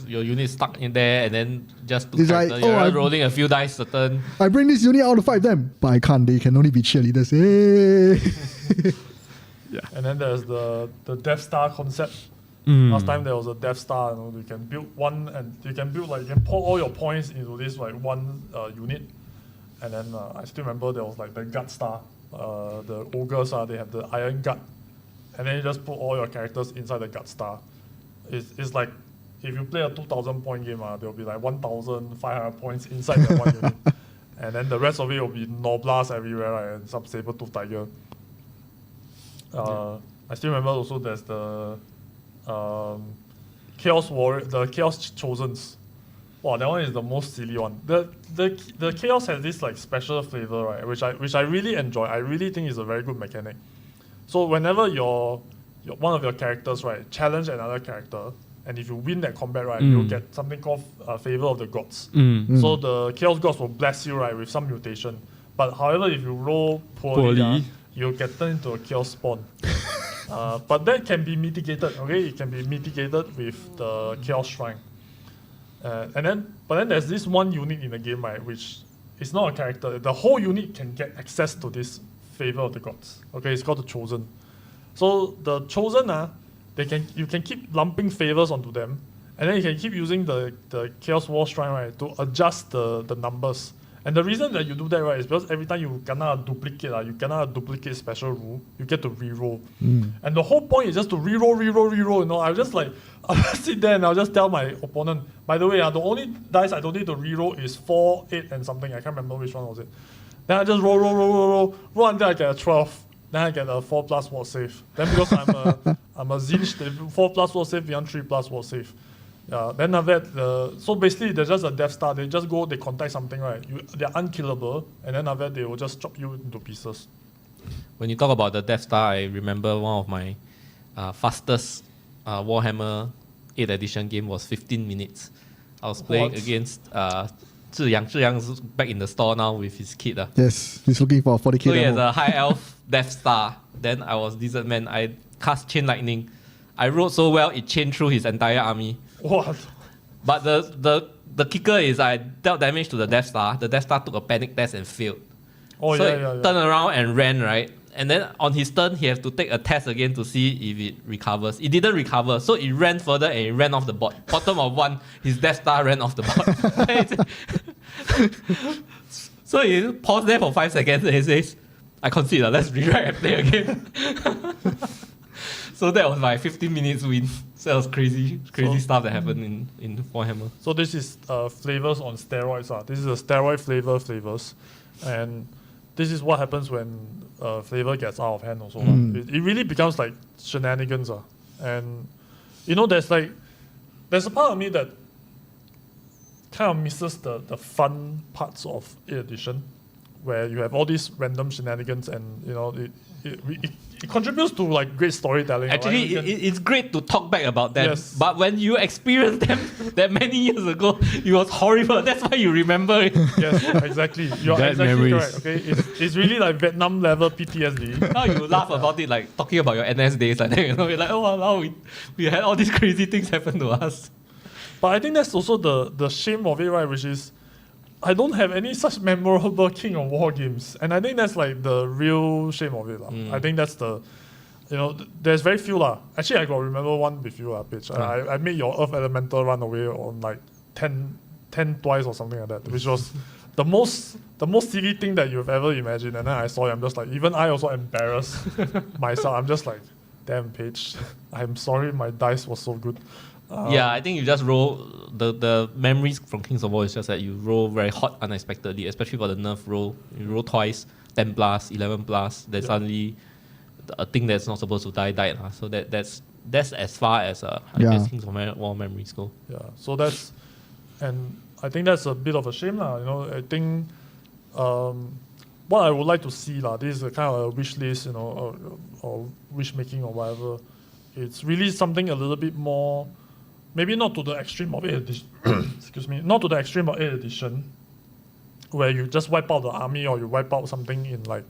Your unit stuck in there, and then just it's like, you're rolling a few dice a turn. I bring this unit out to fight them, but I can't. They can only be cheerleaders. Hey. Yeah. And then there's the Death Star concept. Last time there was a Death Star. You can build one, and you can pour all your points into this like one unit. And then I still remember there was like the Gut Star. The ogres they have the Iron Gut, and then you just put all your characters inside the Gut Star. It's like if you play a 2,000 point game, there will be like 1,500 points inside that one unit, and then the rest of it will be Noblast everywhere, right, and some saber-tooth tiger. I still remember also there's the Chaos Warrior, the Chaos Chosens. Wow, that one is the most silly one. The Chaos has this like special flavor, right, which I really enjoy. I really think it's a very good mechanic. So whenever your one of your characters, right, challenge another character, and if you win that combat, right, you'll get something called Favor of the Gods. So the Chaos Gods will bless you, right, with some mutation. But however, if you roll poorly. You'll get turned into a chaos spawn. But that can be mitigated, okay? It can be mitigated with the Chaos Shrine. But then there's this one unit in the game, right, which is not a character. The whole unit can get access to this Favor of the Gods. Okay, it's called the Chosen. So the Chosen, you can keep lumping favors onto them, and then you can keep using the Chaos War Shrine, right, to adjust the numbers. And the reason that you do that, right, is because every time you cannot duplicate special rule, you get to reroll. And the whole point is just to reroll. I'll just sit there and I'll just tell my opponent, by the way, the only dice I don't need to reroll is 4, 8, and something. I can't remember which one was it. Then I just roll until I get a 12. Then I get a 4+ ward save. Then because I'm a Zinch, 4+ ward save beyond 3+ ward save. Yeah, then after that, so basically there's just a Death Star. They just go, they contact something, right? They're unkillable, and then after that they will just chop you into pieces. When you talk about the Death Star, I remember one of my fastest Warhammer 8th edition game was 15 minutes. I was playing against Zhiyang. Zhiyang's back in the store now with his kid. Yes, he's looking for 40k. So he has a high elf Death Star. Then I was Desert Man. I cast Chain Lightning. I rolled so well, it chained through his entire army. What? But the kicker is I dealt damage to the Death Star. The Death Star took a panic test and failed. So it turned around and ran, right? And then on his turn, he has to take a test again to see if it recovers. It didn't recover, so it ran further and it ran off the board. Bottom of 1, his Death Star ran off the board. So he paused there for 5 seconds and he says, I concede, let's rewrite and play again. So that was my 15 minutes win. So that was crazy stuff that happened in Warhammer. So this is flavors on steroids. This is a steroid flavors. And this is what happens when flavor gets out of hand also. It really becomes like shenanigans. And there's a part of me that kind of misses the fun parts of 8th edition, where you have all these random shenanigans, and it contributes to like great storytelling. Actually, right? it's great to talk back about them. Yes. But when you experienced them that many years ago, it was horrible. That's why you remember it. Yes, exactly. You're Bad exactly memories. correct. Okay, it's really like Vietnam level PTSD. Now you laugh about it, like talking about your NS days, like that. You're like, oh wow, we had all these crazy things happen to us. But I think that's also the shame of it, right? Which is, I don't have any such memorable King of War games, and I think that's like the real shame of it, lah. I think that's the, there's very few, lah. Actually, I got remember one with you, Pitch. I made your Earth Elemental run away on like 10 twice or something like that, which was the most silly thing that you've ever imagined. And then I saw it, I'm just like, even I also embarrassed myself. I'm just like, damn, Paige, I'm sorry, my dice was so good. Yeah, I think you just roll the memories from Kings of War is just that you roll very hot unexpectedly, especially for the nerf roll. You roll twice, 10 plus, 11 plus. Then suddenly a thing that's not supposed to died. So that's as far as I guess Kings of War memories go. Yeah, so and I think that's a bit of a shame, lah. I think what I would like to see, lah, this is a kind of a wish list, or wish making or whatever. It's really something a little bit more. Maybe not to the extreme of 8th edition, excuse me, not to the extreme of 8th edition, where you just wipe out the army or you wipe out something in like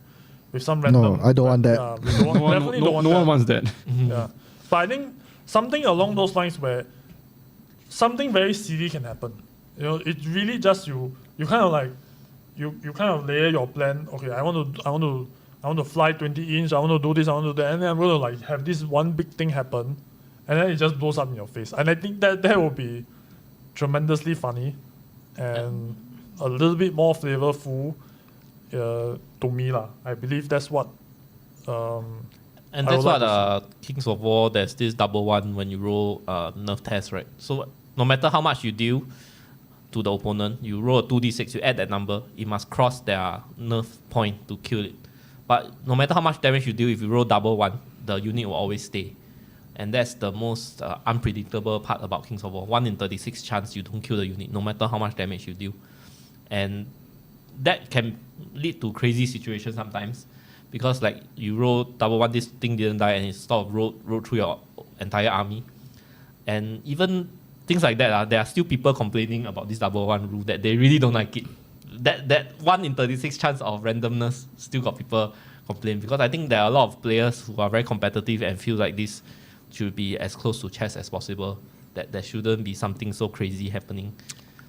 with some random. No, I don't want that. Yeah, we don't want, definitely don't want no that. one wants that. Yeah, but I think something along those lines where something very silly can happen. It really just you kind of like you kind of layer your plan. Okay, I want to fly 20 inch. I want to do this. I want to do that, and then I'm going to like have this one big thing happen. And then it just blows up in your face. And I think that will be tremendously funny and a little bit more flavorful to me, lah. I believe that's what. And that's what Kings of War, there's this double one when you roll nerf test, right? So no matter how much you deal to the opponent, you roll a 2d6, you add that number, it must cross their nerf point to kill it. But no matter how much damage you deal, if you roll double one, the unit will always stay. And that's the most unpredictable part about Kings of War. 1 in 36 chance you don't kill the unit, no matter how much damage you deal. And that can lead to crazy situations sometimes. Because like you roll double one, this thing didn't die, and it sort of rolled through your entire army. And even things like that, there are still people complaining about this double one rule, that they really don't like it. That 1 in 36 chance of randomness still got people complain. Because I think there are a lot of players who are very competitive and feel like this should be as close to chess as possible, that there shouldn't be something so crazy happening.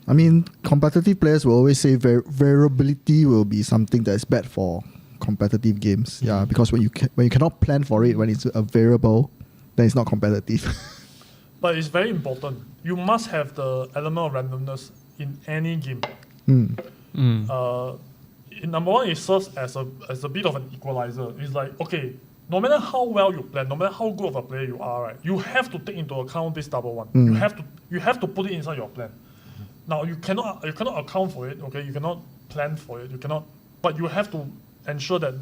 I mean, competitive players will always say variability will be something that is bad for competitive games. Yeah, because when you cannot plan for it, when it's a variable, then it's not competitive. But it's very important. You must have the element of randomness in any game. Number one, it serves as a bit of an equalizer. It's like, okay, no matter how well you plan, no matter how good of a player you are, right, you have to take into account this double one. You have to put it inside your plan. Now you cannot account for it. Okay, you cannot plan for it. But you have to ensure that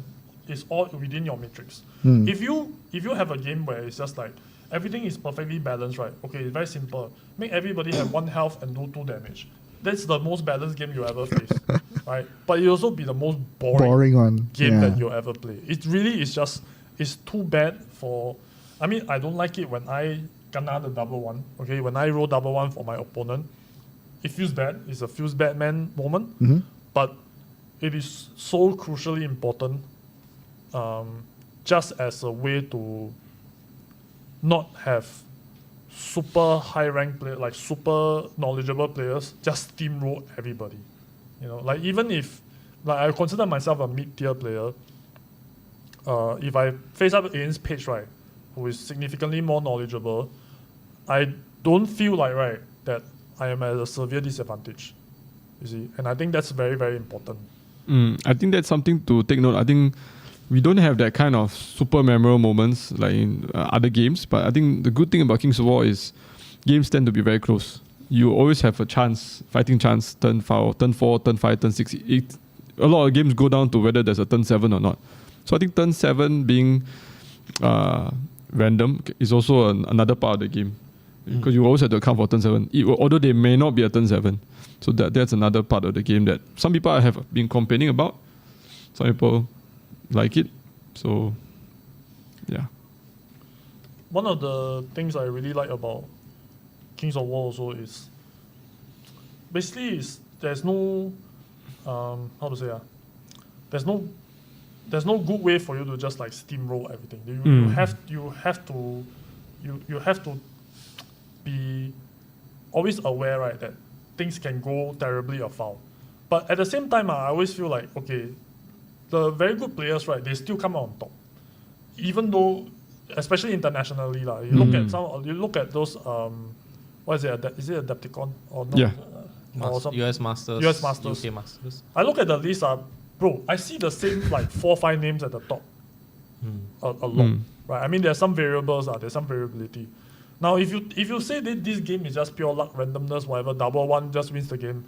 it's all within your matrix. If you have a game where it's just like everything is perfectly balanced, right? Okay, it's very simple. Make everybody have 1 health and do 2 damage. That's the most balanced game you ever face, right? But it also be the most boring one game that you ever play. It really is just. It's too bad for. I mean, I don't like it when I gonna the double one. Okay, when I roll double one for my opponent, it feels bad. It's a feels bad man moment. But it is so crucially important, just as a way to not have super high rank players, like super knowledgeable players, just steamroll everybody. Like even if, like I consider myself a mid-tier player. If I face up against Paige, right, who is significantly more knowledgeable, I don't feel like, right, that I am at a severe disadvantage. You see, and I think that's very, very important. I think that's something to take note. I think we don't have that kind of super memorable moments like in other games, but I think the good thing about Kings of War is games tend to be very close. You always have a fighting chance, turn 4, turn 5, turn 6. A lot of games go down to whether there's a turn 7 or not. So I think turn 7 being random is also another part of the game. because you always have to account for turn 7, although they may not be a turn 7. So that's another part of the game that some people have been complaining about. Some people like it. So, yeah. One of the things I really like about Kings of War also is basically there's no how to say there's no good way for you to just like steamroll everything. You have to be always aware, right, that things can go terribly afoul. But at the same time, I always feel like, okay, the very good players, right, they still come out on top, even though, especially internationally, you look at those what is it? Is it Adepticon or not? Yeah. US Masters, US Masters, UK Masters. I look at the list, bro. I see the same like 4 or 5 names at the top a lot, right? I mean, there's some variables, there's some variability. Now, if you say that this game is just pure luck, randomness, whatever, double one just wins the game,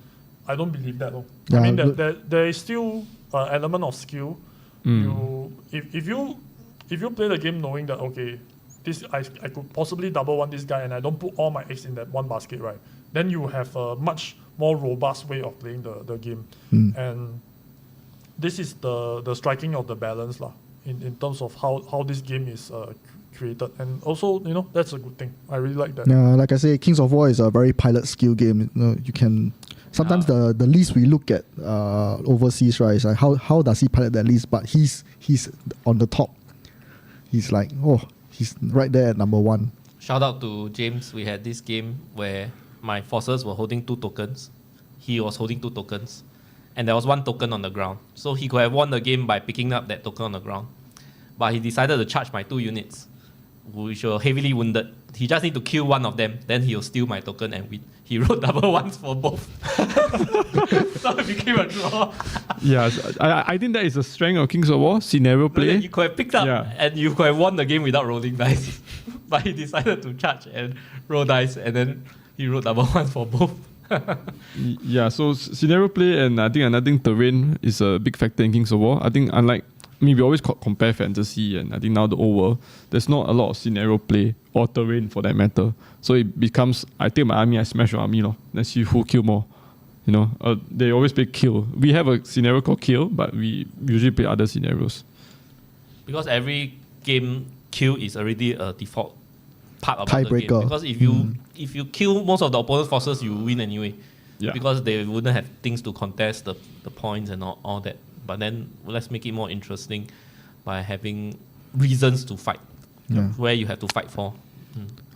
I don't believe that. No. Yeah, I mean, there is still an element of skill. If you play the game knowing that, okay, this I could possibly double one this guy and I don't put all my eggs in that one basket, right? Then you have a much more robust way of playing the game. And this is the striking of the balance in terms of how this game is created. And also, that's a good thing. I really like that. Yeah, like I say, Kings of War is a very pilot skill game. You can sometimes the list we look at overseas, right, is like how does he pilot that list? But he's on the top. He's like, he's right there at number 1. Shout out to James. We had this game where my forces were holding 2 tokens. He was holding 2 tokens. And there was 1 token on the ground. So he could have won the game by picking up that token on the ground. But he decided to charge my 2 units, which were heavily wounded. He just need to kill one of them, then he'll steal my token and win. He rolled double ones for both. So it became a draw. Yeah, I think that is the strength of Kings of War, scenario play. You could have picked up and you could have won the game without rolling dice. But he decided to charge and roll dice, and then he rolled double ones for both. Yeah, so scenario play and I think another terrain is a big factor in Kings of War. I think unlike, we always compare fantasy, and I think now the old world, there's not a lot of scenario play or terrain for that matter. So it becomes, I take my army, I smash your army, let's see who kill more. They always play kill. We have a scenario called kill, but we usually play other scenarios. Because every game, kill is already a default part of the game. Because if you kill most of the opponent's forces, you win anyway. Yeah. Because they wouldn't have things to contest the points and all that. But then let's make it more interesting by having reasons to fight, where you have to fight for.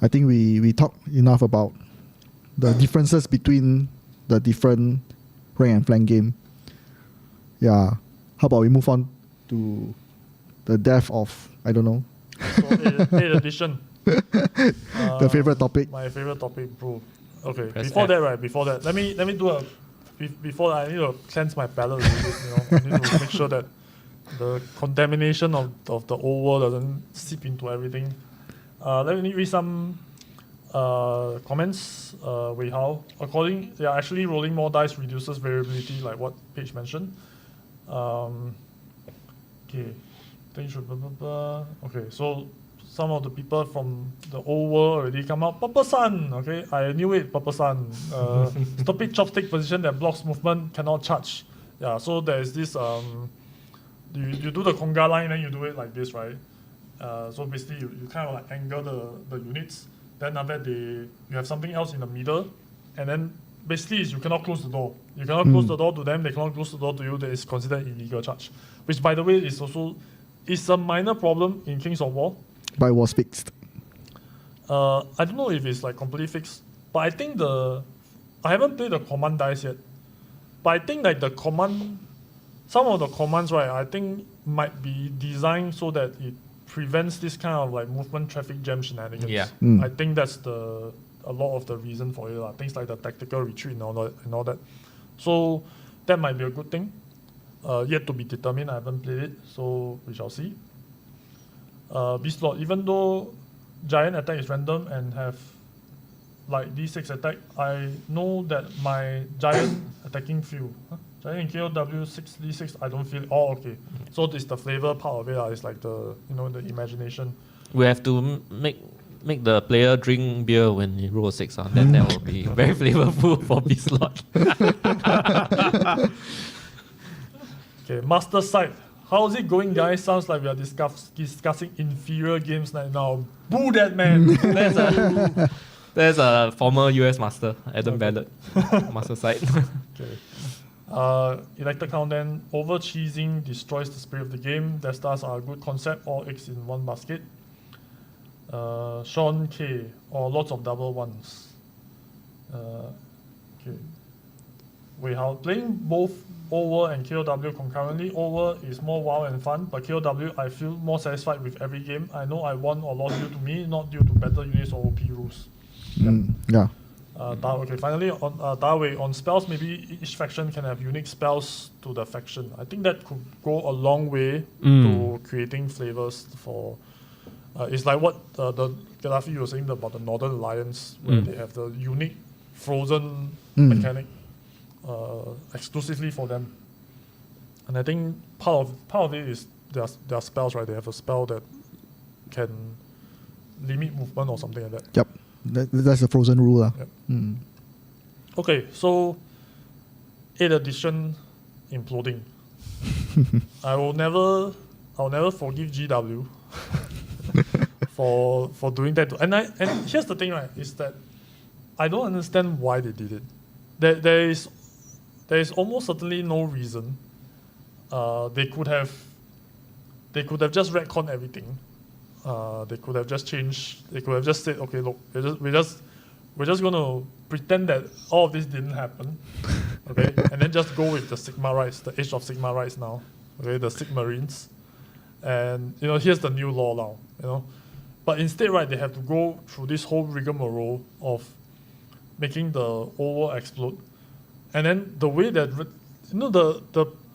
I think we talked enough about the differences between the different rank and flank game. Yeah. How about we move on to the death of, I don't know. So 8th edition. The favorite topic. My favorite topic, bro. Okay. Press Before F. that, let me do a. Before I need to cleanse my palate a little bit. I need to make sure that the contamination of the old world doesn't seep into everything. Let me read some comments. Actually rolling more dice reduces variability, like what Paige mentioned. Okay, okay, so some of the people from the old world already come out. Purple Sun, okay, I knew it. Purple Sun. Stupid chopstick position that blocks movement, cannot charge. Yeah, so there's this. You do the conga line, then you do it like this, right? So basically, you kind of like angle the units. Then after that, you have something else in the middle, and then basically you cannot close the door. You cannot close the door to them. They cannot close the door to you. That is considered illegal charge. Which, by the way, is a minor problem in Kings of War. But it was fixed. I don't know if it's like completely fixed, but I think I haven't played the command dice yet. But I think like some of the commands, right, I think might be designed so that it prevents this kind of like movement traffic jam shenanigans. Yeah. I think that's a lot of the reason for it. Things like the tactical retreat and all that. So that might be a good thing. Yet to be determined. I haven't played it, so we shall see. Beast Lord, even though giant attack is random and have like D6 attack, I know that my giant attacking few. Giant KOW 6 D6, I don't feel it. Oh, okay. So this the flavor part of it. It's like the the imagination. We have to make make the player drink beer when he rolls 6. Then that will be very flavorful for B-slot. Okay, Master Side. How's it going, guys? Sounds like we are discussing inferior games right now. Boo that man! There's a former US master, Adam Ballard, master side. Okay. Elected Countdown. Over cheesing destroys the spirit of the game. Death Stars are a good concept. All eggs in one basket. Sean K. Or lots of double ones. Okay. Wait, how playing both OVR and KOW concurrently? OVR is more wow and fun, but KOW I feel more satisfied with every game. I know I won or lost due to me, not due to better units or OP rules. Yeah. Okay, finally on Dawei, on spells, maybe each faction can have unique spells to the faction. I think that could go a long way to creating flavors for. It's like what the Gaddafi was saying about the Northern Alliance, where they have the unique frozen mechanic exclusively for them. And I think part of it is their spells, right? They have a spell that can limit movement or something like that. Yep. That's the frozen rule. Yep. Okay, so 8th edition imploding. I'll never forgive GW for doing that. And here's the thing, right? Is that I don't understand why they did it. There is almost certainly no reason. They could have just retconned everything. They could have just changed. They could have just said, okay, look, we're just gonna pretend that all of this didn't happen, okay, and then just go with the Sigma rights, the Age of Sigma rights now, okay, the Sigmarines, and here's the new law now, but instead, right, they have to go through this whole rigmarole of making the OVR explode, and then the way that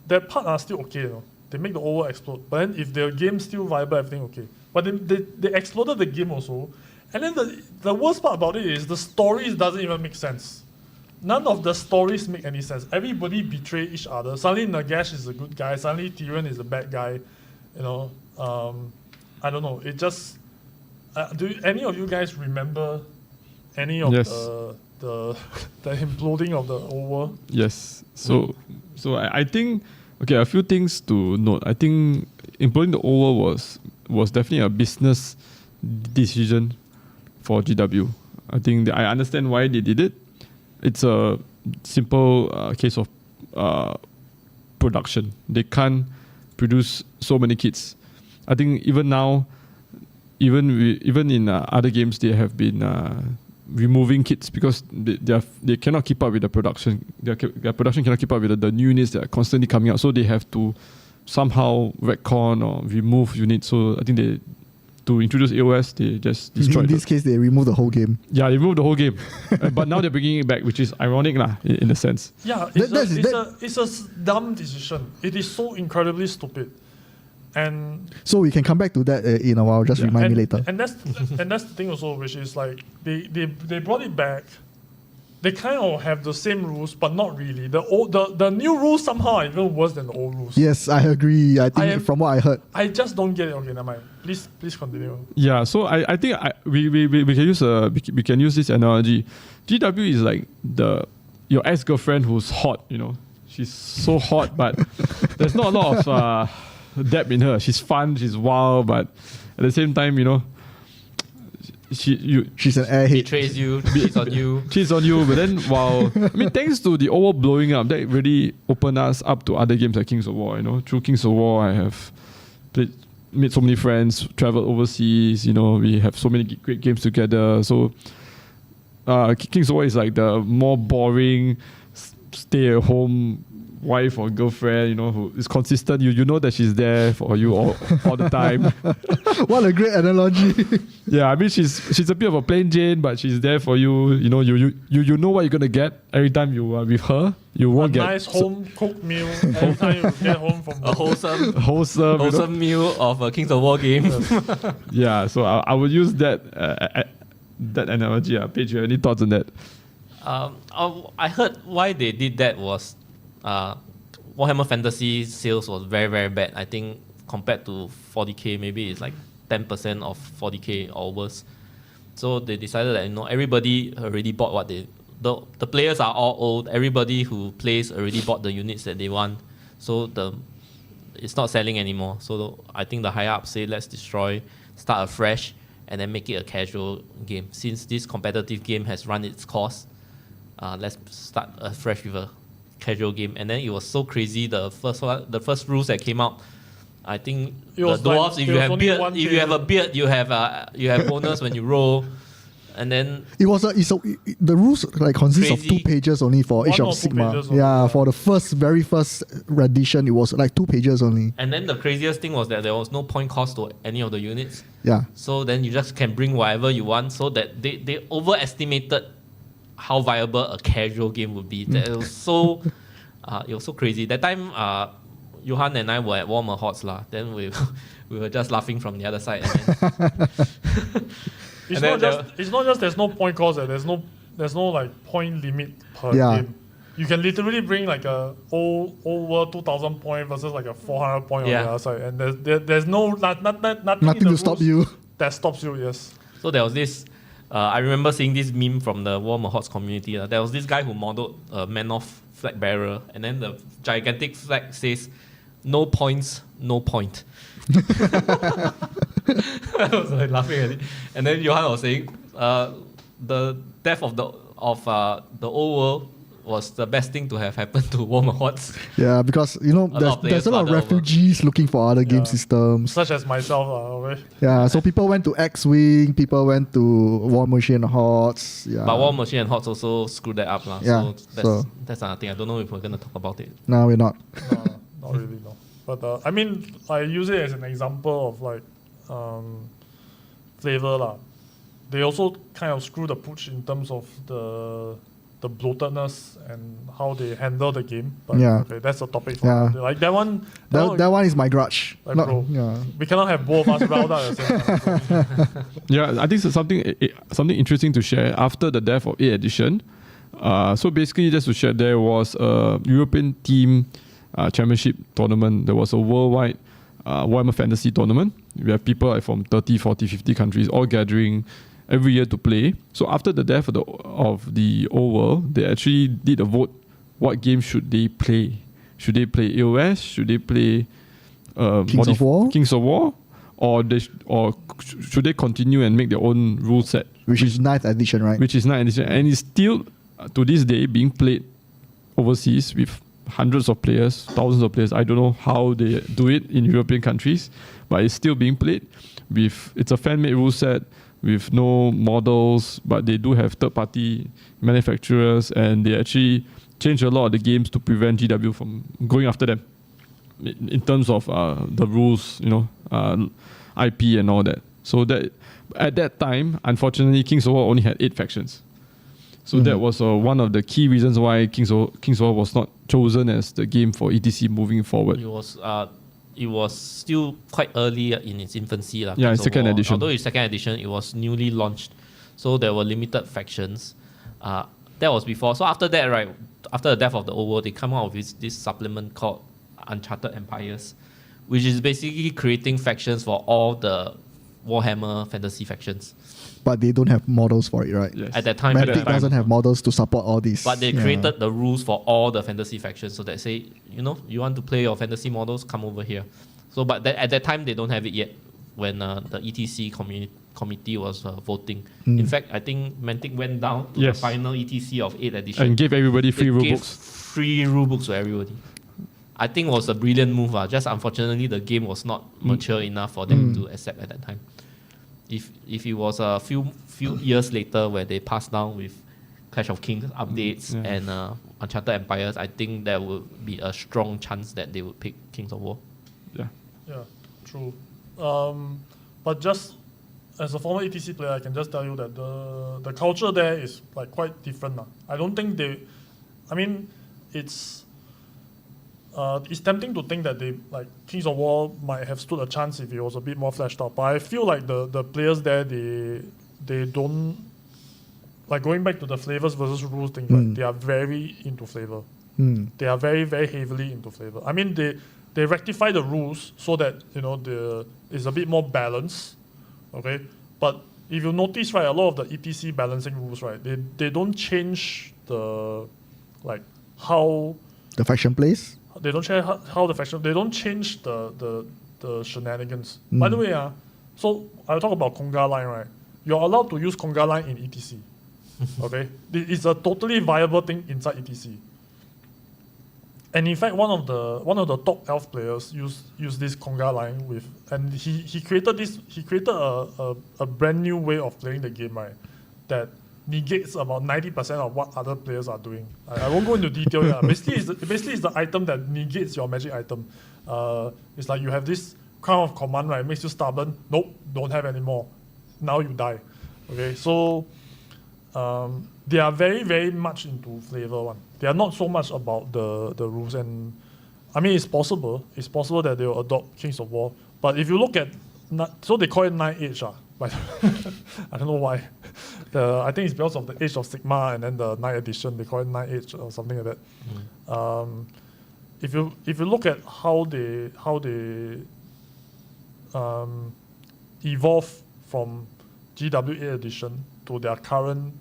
that part are still okay, they make the OVR explode, but then if the game's still viable, everything okay. But they exploded the game also. And then the worst part about it is the stories doesn't even make sense. None of the stories make any sense. Everybody betray each other. Suddenly Nagash is a good guy. Suddenly Tyrion is a bad guy. I don't know. It just... do any of you guys remember any of the imploding of the OVR? Yes. So I think... Okay, a few things to note. I think imploding the OVR was definitely a business decision for GW. I think I understand why they did it. It's a simple case of production. They can't produce so many kits. I think even now, even in other games, they have been removing kits because they cannot keep up with the production. Their production cannot keep up with the new units that are constantly coming out. So they have to somehow retcon or remove units. So I think to introduce AOS, they just destroyed it. In this case, they removed the whole game. Yeah, they removed the whole game. But now they're bringing it back, which is ironic in a sense. Yeah, it's a dumb decision. It is so incredibly stupid. And so we can come back to that in a while. Just remind me later. And that's the thing also, which is like they brought it back. They kind of have the same rules, but not really. The new rules somehow are even worse than the old rules. Yes, I agree. I think from what I heard, I just don't get it. Okay, never mind. Please continue. Yeah, so I think we can use this analogy. GW is like your ex-girlfriend who's hot. She's so hot, but there's not a lot of depth in her. She's fun, she's wild, but at the same time, she's an airhead. Betrays you, cheats on you. Cheats on you, but then thanks to the OVR blowing up, that really opened us up to other games like Kings of War. Through Kings of War, I have made so many friends, traveled overseas. We have so many great games together. So Kings of War is like the more boring, stay-at-home wife or girlfriend, who is consistent. You know that she's there for you all the time. What a great analogy. Yeah, I mean she's a bit of a plain Jane, but she's there for you. You know what you're gonna get every time you are with her. You won't get a nice home cooked meal every time you get home from a wholesome meal of a Kings of War game. Yeah, so I would use that analogy. Paige, any thoughts on that? I heard why they did that was Warhammer Fantasy sales was very, very bad. I think compared to 40k, maybe it's like 10% of 40k or worse. So they decided that everybody already bought what the players are all old. Everybody who plays already bought the units that they want. So it's not selling anymore. So I think the higher up say let's destroy, start afresh, and then make it a casual game. Since this competitive game has run its course, let's start afresh with a casual game. And then it was so crazy. The first rules that came out, I think the dwarves, if you have a beard, you have bonus when you roll. And then the rules like consist of 2 pages only for Age of Sigmar. For the very first rendition, it was like 2 pages only. And then the craziest thing was that there was no point cost to any of the units. Yeah. So then you just can bring whatever you want. So that they overestimated how viable a casual game would be. It was so crazy. That time, Johan and I were at HammerHouse. Then we were just laughing from the other side. And it's not just there's no point cost. There's no like point limit per game. You can literally bring like a over 2,000 point versus like a 400 point on the other side, and there's nothing to stop you. That stops you. Yes. So there was this. I remember seeing this meme from the HammerHouse community. There was this guy who modeled a Manoff flag bearer, and then the gigantic flag says, "No points, no point." I was like laughing at it, and then Johan was saying, the death of the old world was the best thing to have happened to HammerHouse. Yeah, because there's a lot of refugees looking for other game systems, such as myself. Yeah, so people went to X-Wing, people went to War Machine and HOTS. Yeah, but War Machine and HOTS also screwed that up, Yeah, so that's another thing. I don't know if we're gonna talk about it. No, we're not. No, not really, no. But I mean, I use it as an example of like flavor lah. They also kind of screw the pooch in terms of the bloatedness and how they handle the game. But okay, that's a topic for like that one. That one is my grudge. Like, bro, we cannot have both of us riled up at the same time. Yeah, I think it's something interesting to share after the death of 8th edition. So basically, just to share, there was a European team championship tournament. There was a worldwide Warhammer Fantasy tournament. We have people like from 30, 40, 50 countries all gathering every year to play. So after the death of the old world, they actually did a vote. What game should they play? Should they play AOS? Should they play Kings of War? Or should they continue and make their own rule set? Which is 9th edition, right? Which is 9th edition. And it's still, to this day, being played overseas with hundreds of players, thousands of players. I don't know how they do it in European countries, but it's still being played. It's a fan-made rule set with no models, but they do have third-party manufacturers, and they actually change a lot of the games to prevent GW from going after them in terms of the rules, IP and all that. So that at that time, unfortunately, Kings of War only had 8 factions. So that was one of the key reasons why Kings of War was not chosen as the game for ETC moving forward. It was still quite early in its infancy. Yeah, it's 2nd edition. Although it's 2nd edition, it was newly launched. So there were limited factions. That was before. So after that, right, after the death of the old world, they come out with this supplement called Uncharted Empires, which is basically creating factions for all the Warhammer fantasy factions. But they don't have models for it, right? Yes. At that time, Mantic doesn't have models to support all these. But they created the rules for all the fantasy factions, so that say, you want to play your fantasy models, come over here. So, but at that time, they don't have it yet when the ETC committee was voting. In fact, I think Mantic went down to the final ETC of 8th edition. And gave everybody free rulebooks. Free rulebooks to everybody. I think it was a brilliant move. Just unfortunately, the game was not mature enough for them to accept at that time. If it was a few years later where they passed down with Clash of Kings updates and Uncharted Empires, I think there would be a strong chance that they would pick Kings of War. Yeah, true. But just as a former ETC player, I can just tell you that the culture there is like quite different. I don't think it's tempting to think that Kings of War might have stood a chance if it was a bit more fleshed out. But I feel like the players there, they don't, like, going back to the flavors versus rules thing, right, they are very into flavor. They are very, very heavily into flavor. I mean, they rectify the rules so that, there's a bit more balance, okay? But if you notice, right, a lot of the ETC balancing rules, right, they don't change the like how The faction plays. they don't change how the faction. They don't change the shenanigans. By the way, so I'll talk about Conga line, right? You're allowed to use Conga line in ETC. Okay, it's a totally viable thing inside ETC. And in fact, one of the top elf players used this Conga line with, and he created a brand new way of playing the game, right? That negates about 90% of what other players are doing. I won't go into detail here. Basically, it's the item that negates your magic item. It's like you have this crown of command, right? It makes you stubborn. Nope, don't have anymore. Now you die. Okay, so they are very, very much into flavor one. They are not so much about the rules. And I mean, it's possible that they will adopt Kings of War. But if you look at, so they call it 9 Age, but I don't know why. I think it's because of the Age of Sigma and then the 9th edition, they call it 9 Age or something like that. If you look at how they evolve from GW 8th edition to their current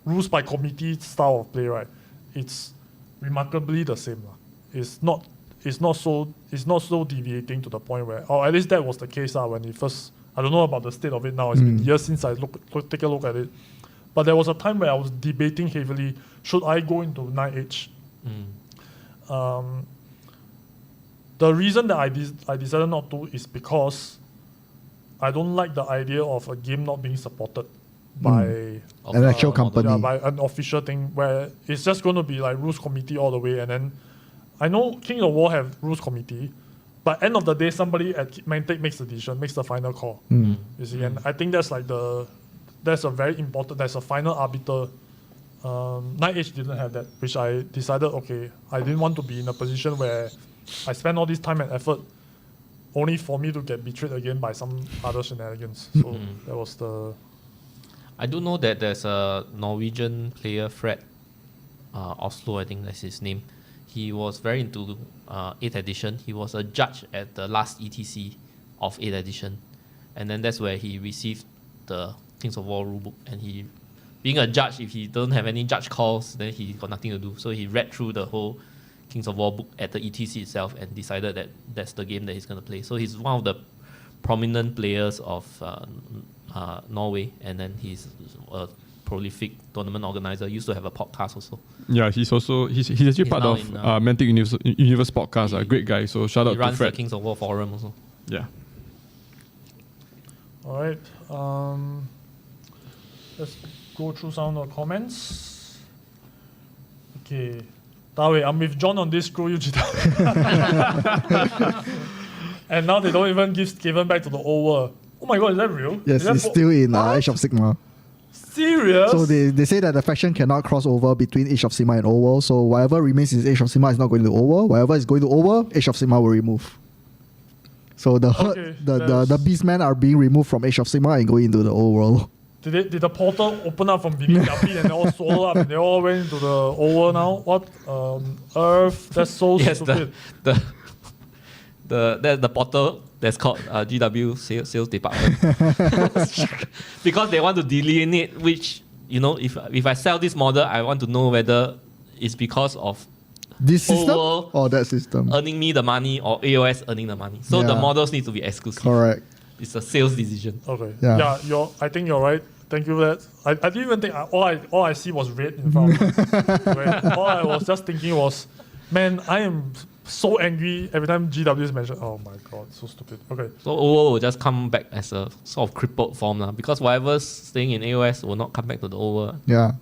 rules by committee style of play, right? It's remarkably the same. It's not so deviating to the point where, or at least that was the case when it first. I don't know about the state of it now. It's been years since I take a look at it. But there was a time where I was debating heavily, should I go into 9H? The reason that I decided not to is because I don't like the idea of a game not being supported by an actual company. Yeah, by an official thing where it's just going to be like rules committee all the way. And then I know King of War have rules committee, but end of the day, somebody at Mantic makes the decision, makes the final call. You see, and I think that's a very important. That's a final arbiter. 9H didn't have that, which I decided, okay, I didn't want to be in a position where I spend all this time and effort only for me to get betrayed again by some other shenanigans. So that was the. I do know that there's a Norwegian player, Fred Oslo, I think that's his name. He was very into 8th edition. He was a judge at the last ETC of 8th edition. And then that's where he received the Kings of War rulebook. And he, being a judge, if he don't have any judge calls, then he got nothing to do. So he read through the whole Kings of War book at the ETC itself and decided that that's the game that he's going to play. So he's one of the prominent players of Norway. And then he's a prolific tournament organizer. Used to have a podcast also. Yeah, he's actually part of Mantic Universe podcast. A great guy. So shout out to Fred. He runs the Kings of War forum also. Yeah. All right. Let's go through some of the comments. Okay. Dawe, I'm with John on this. Screw you, Jita. And now they don't even give Skaven back to the old world. Oh my god, is that real? Yes, it's still in Age of Sigma. Serious? So they say that the faction cannot cross over between Age of Sigma and Old World. So whatever remains in Age of Sigma is not going to Old World. Whatever is going to Old World, Age of Sigma will remove. So the Beastmen are being removed from Age of Sigma and going into the Old World. Did the portal open up from within Gaddafi and they all swallowed up and they all went into the Old World now? What? Earth? That's so stupid. The portal that's called GW sales department. Because they want to delineate which, if I sell this model, I want to know whether it's because of this system or that system earning me the money or AOS earning the money. So the models need to be exclusive. Correct. It's a sales decision. Okay. Yeah. I think you're right. Thank you for that. I didn't even think all I see was red in front of me. Okay. All I was just thinking was, man, I am so angry every time GW is mentioned. Oh my god, so stupid. Okay. So OO will just come back as a sort of crippled form now, because whatever's staying in AOS will not come back to the OO. Yeah.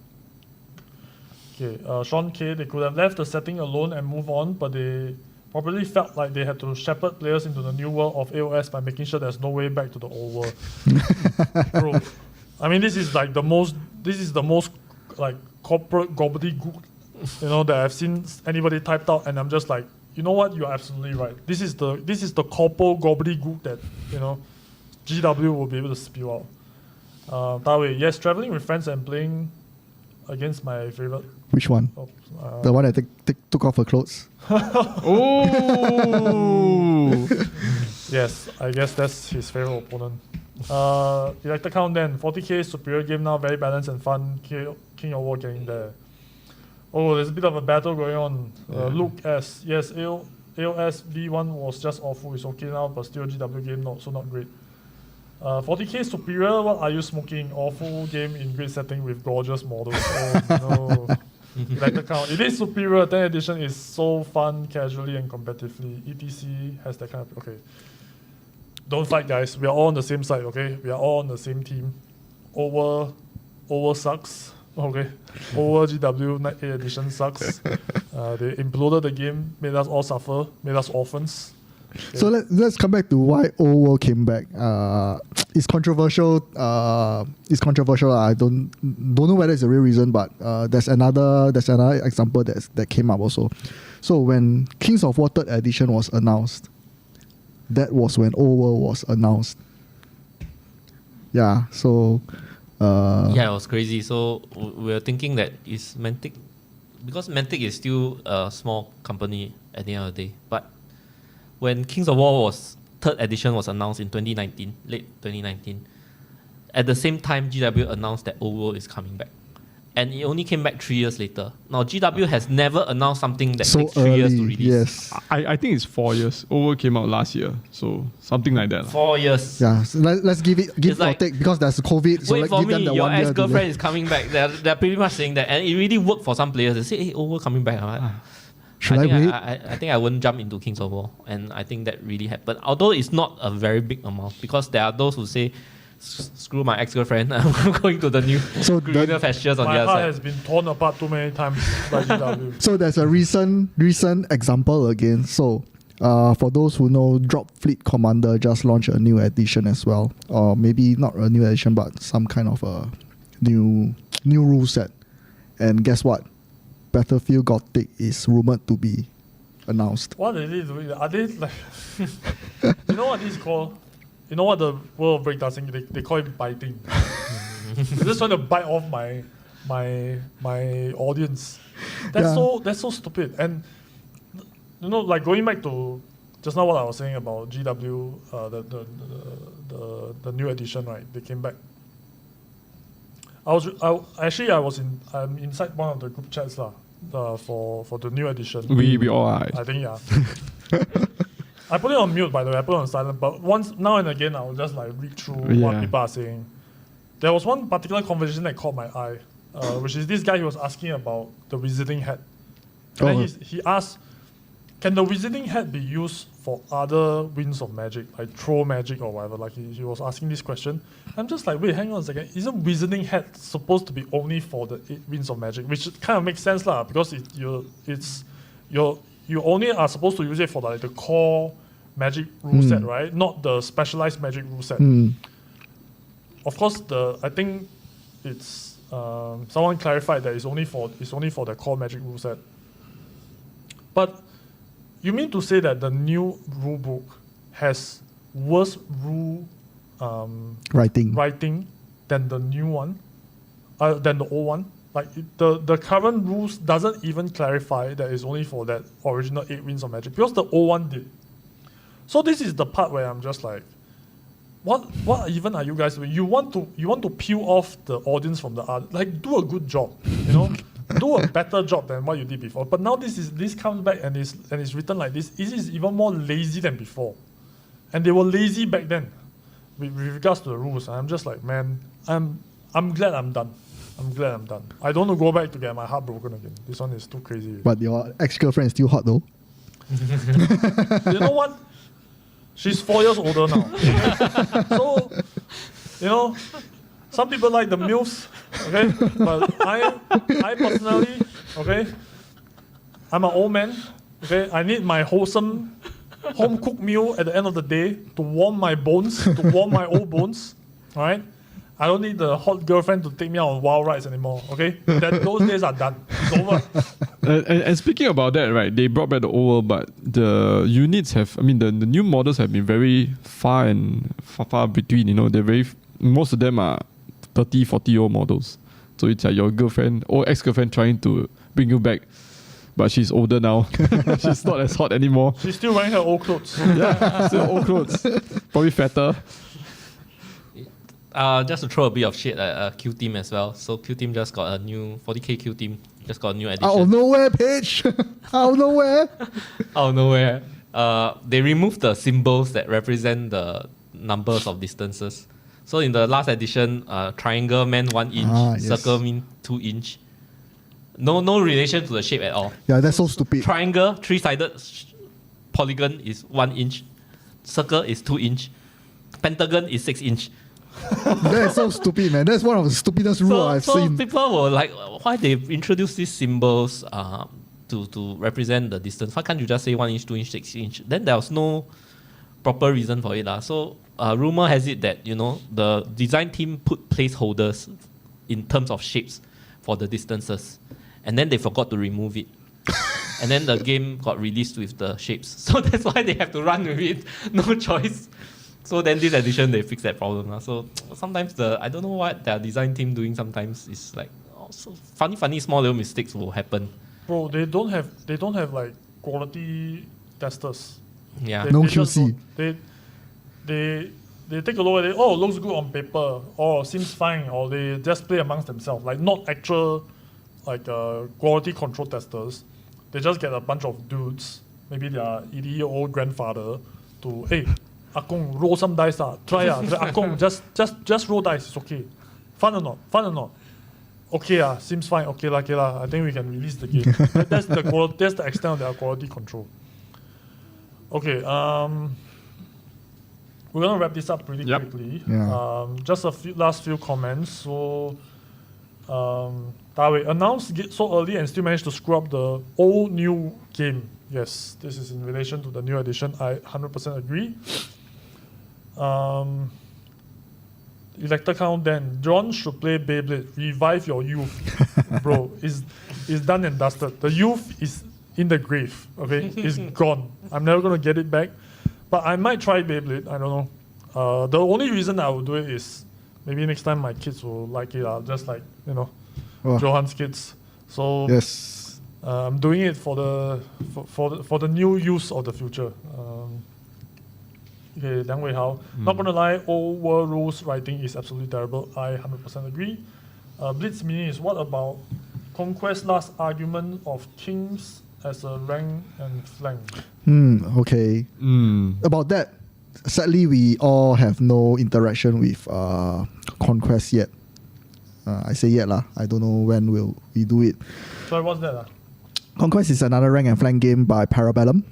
Okay. Sean K, they could have left the setting alone and move on, but they probably felt like they had to shepherd players into the new world of AOS by making sure there's no way back to the old world. Bro, I mean, this is the most like corporate gobbledygook, that I've seen anybody typed out, and I'm just like, you know what? You're absolutely right. This is the corporate gobbledygook that GW will be able to spew out. Dawe, yes, traveling with friends and playing against my favorite. Which one? The one that took off her clothes. Oh. Yes, I guess that's his favorite opponent. Elected Count then, 40k superior game now, very balanced and fun. King of War getting there. Oh, there's a bit of a battle going on. Luke S. Yes, AOS V1 was just awful. It's okay now, but still GW game not great. 40k superior, what are you smoking? Awful game in great setting with gorgeous models. Oh no. Elected Count. It is superior. 10th edition is so fun, casually and competitively. ETC has that kind of... Okay. Don't fight, guys. We are all on the same side, okay? We are all on the same team. Over sucks, okay? Over GW 8th edition sucks. They imploded the game, made us all suffer, made us orphans. Okay. So let's come back to why Old World came back. It's controversial. I don't know whether it's a real reason, but there's another example that came up also. So when Kings of War 3rd edition was announced, that was when Old World was announced. Yeah. So. Yeah, it was crazy. So we were thinking that is Mantic, because Mantic is still a small company at the end of the day, but when Kings of War 3rd edition was announced in 2019, late 2019, at the same time GW announced that Old World is coming back. And it only came back 3 years later. Now GW has never announced something that so takes 3 years to early, release. Yes. I think it's 4 years. Over came out last year, so something like that. 4 years. Yeah. So let's give It's or like, take because there's COVID. So wait let's for give them me, the your 1 year ex-girlfriend delay. is coming back. They're pretty much saying that. And it really worked for some players. They say, hey, Old World coming back. Should I wait? I think I wouldn't jump into Kings of War. And I think that really happened. Although it's not a very big amount, because there are those who say, screw my ex-girlfriend, I'm going to the new greener pastures on My the other heart side. has been torn apart too many times by GW. So there's a recent example again. So for those who know, Drop Fleet Commander just launched a new edition as well, or maybe not a new edition, but some kind of a new rule set. And guess what? Battlefield Gothic is rumored to be announced. What are they doing? Are they like... You know what this is called? You know what the World of Breakdancing, they call it biting. They're just trying to bite off my audience. That's so stupid. And you know, like going back to just now what I was saying about GW, the new edition, right? They came back. I'm inside one of the group chats for the new edition. We all are. I think yeah. I put it on mute, by the way. I put it on silent, but once now and again, I'll just like read through what people are saying. There was one particular conversation that caught my eye, which is this guy who was asking about the Wizarding Hat. And then he asked, can the Wizarding Hat be used for other winds of magic, like throw magic or whatever? Like he was asking this question. I'm just like, wait, hang on a second. Isn't Wizarding Hat supposed to be only for the 8 winds of magic? Which kind of makes sense lah, because you only are supposed to use it for like the core magic rule set, right? Not the specialized magic rule set. Of course, I think it's someone clarified that it's only for the core magic rule set. But you mean to say that the new rule book has worse rule writing than the new one, than the old one? Like the current rules doesn't even clarify that it's only for that original 8 winds of magic, because the old one did. So this is the part where I'm just like, what even are you guys doing? You want to peel off the audience from the art, like do a good job, you know, do a better job than what you did before. But now this comes back and it's written like this. It is even more lazy than before, and they were lazy back then with regards to the rules. And I'm just like, man, I'm glad I'm done. I don't want to go back to get my heart broken again. This one is too crazy. But your ex-girlfriend is still hot though. You know what? She's 4 years older now. So, you know, some people like the MILFs, okay? But I personally, okay, I'm an old man, okay? I need my wholesome home-cooked meal at the end of the day to warm my bones, to warm my old bones, all right? I don't need the hot girlfriend to take me out on wild rides anymore, okay? Those days are done. It's over. And speaking about that, right, they brought back the old world, but the units the new models have been very far between, you know, most of them are 30, 40-year-old models. So it's like your girlfriend or ex-girlfriend trying to bring you back but she's older now. She's not as hot anymore. She's still wearing her old clothes. Yeah, still old clothes. Probably fatter. Just to throw a bit of shade at Q Team as well. So Q Team just got a new 40k Q Team. Just got a new edition. Out of nowhere, Paige. Out of nowhere. Out of nowhere. They removed the symbols that represent the numbers of distances. So in the last edition, triangle meant 1 inch, yes. circle mean 2 inch. No relation to the shape at all. Yeah, that's so stupid. Triangle, 3-sided polygon is 1 inch. Circle is 2 inch. Pentagon is 6 inch. That's so stupid, man. That's one of the stupidest rules I've So seen. people were like, why they introduce these symbols to represent the distance? Why can't you just say 1 inch, 2 inch, 6 inch? Then there was no proper reason for it. So rumor has it that the design team put placeholders in terms of shapes for the distances, and then they forgot to remove it. And then the game got released with the shapes. So that's why they have to run with it. No choice. So then this edition they fixed that problem. So sometimes I don't know what their design team doing sometimes is like so funny small little mistakes will happen. Bro, they don't have like quality testers. Yeah. No just QC. They take a look at it. Oh, looks good on paper. Or seems fine. Or they just play amongst themselves. Like not actual like quality control testers. They just get a bunch of dudes, maybe their 80-year-old grandfather, to hey, Akong, roll some dice. Try Akong, just roll dice. It's okay. Fun or not? Fun or not? Okay, seems fine. Okay lah. I think we can release the game. That's the extent of their quality control. Okay, we're gonna wrap this up pretty quickly. Yeah. Just a last few comments. So, Dawei announced so early and still managed to screw up the old new game. Yes, this is in relation to the new edition. I 100% agree. Elector count then. John should play Beyblade. Revive your youth. Bro, it's done and dusted. The youth is in the grave. Okay? It's gone. I'm never going to get it back. But I might try Beyblade. I don't know. The only reason I will do it is maybe next time my kids will like it. Just like, Johan's kids. So Yes. I'm doing it for the new use of the future. Okay, Liang Weihao. Not gonna lie, old world rules writing is absolutely terrible. I 100% agree. Blitz Mini is what about Conquest last argument of kings as a rank and flank? Okay. About that, sadly, we all have no interaction with Conquest yet. I say yet lah. I don't know when will we do it. Sorry, what's that? Conquest is another rank and flank game by Parabellum.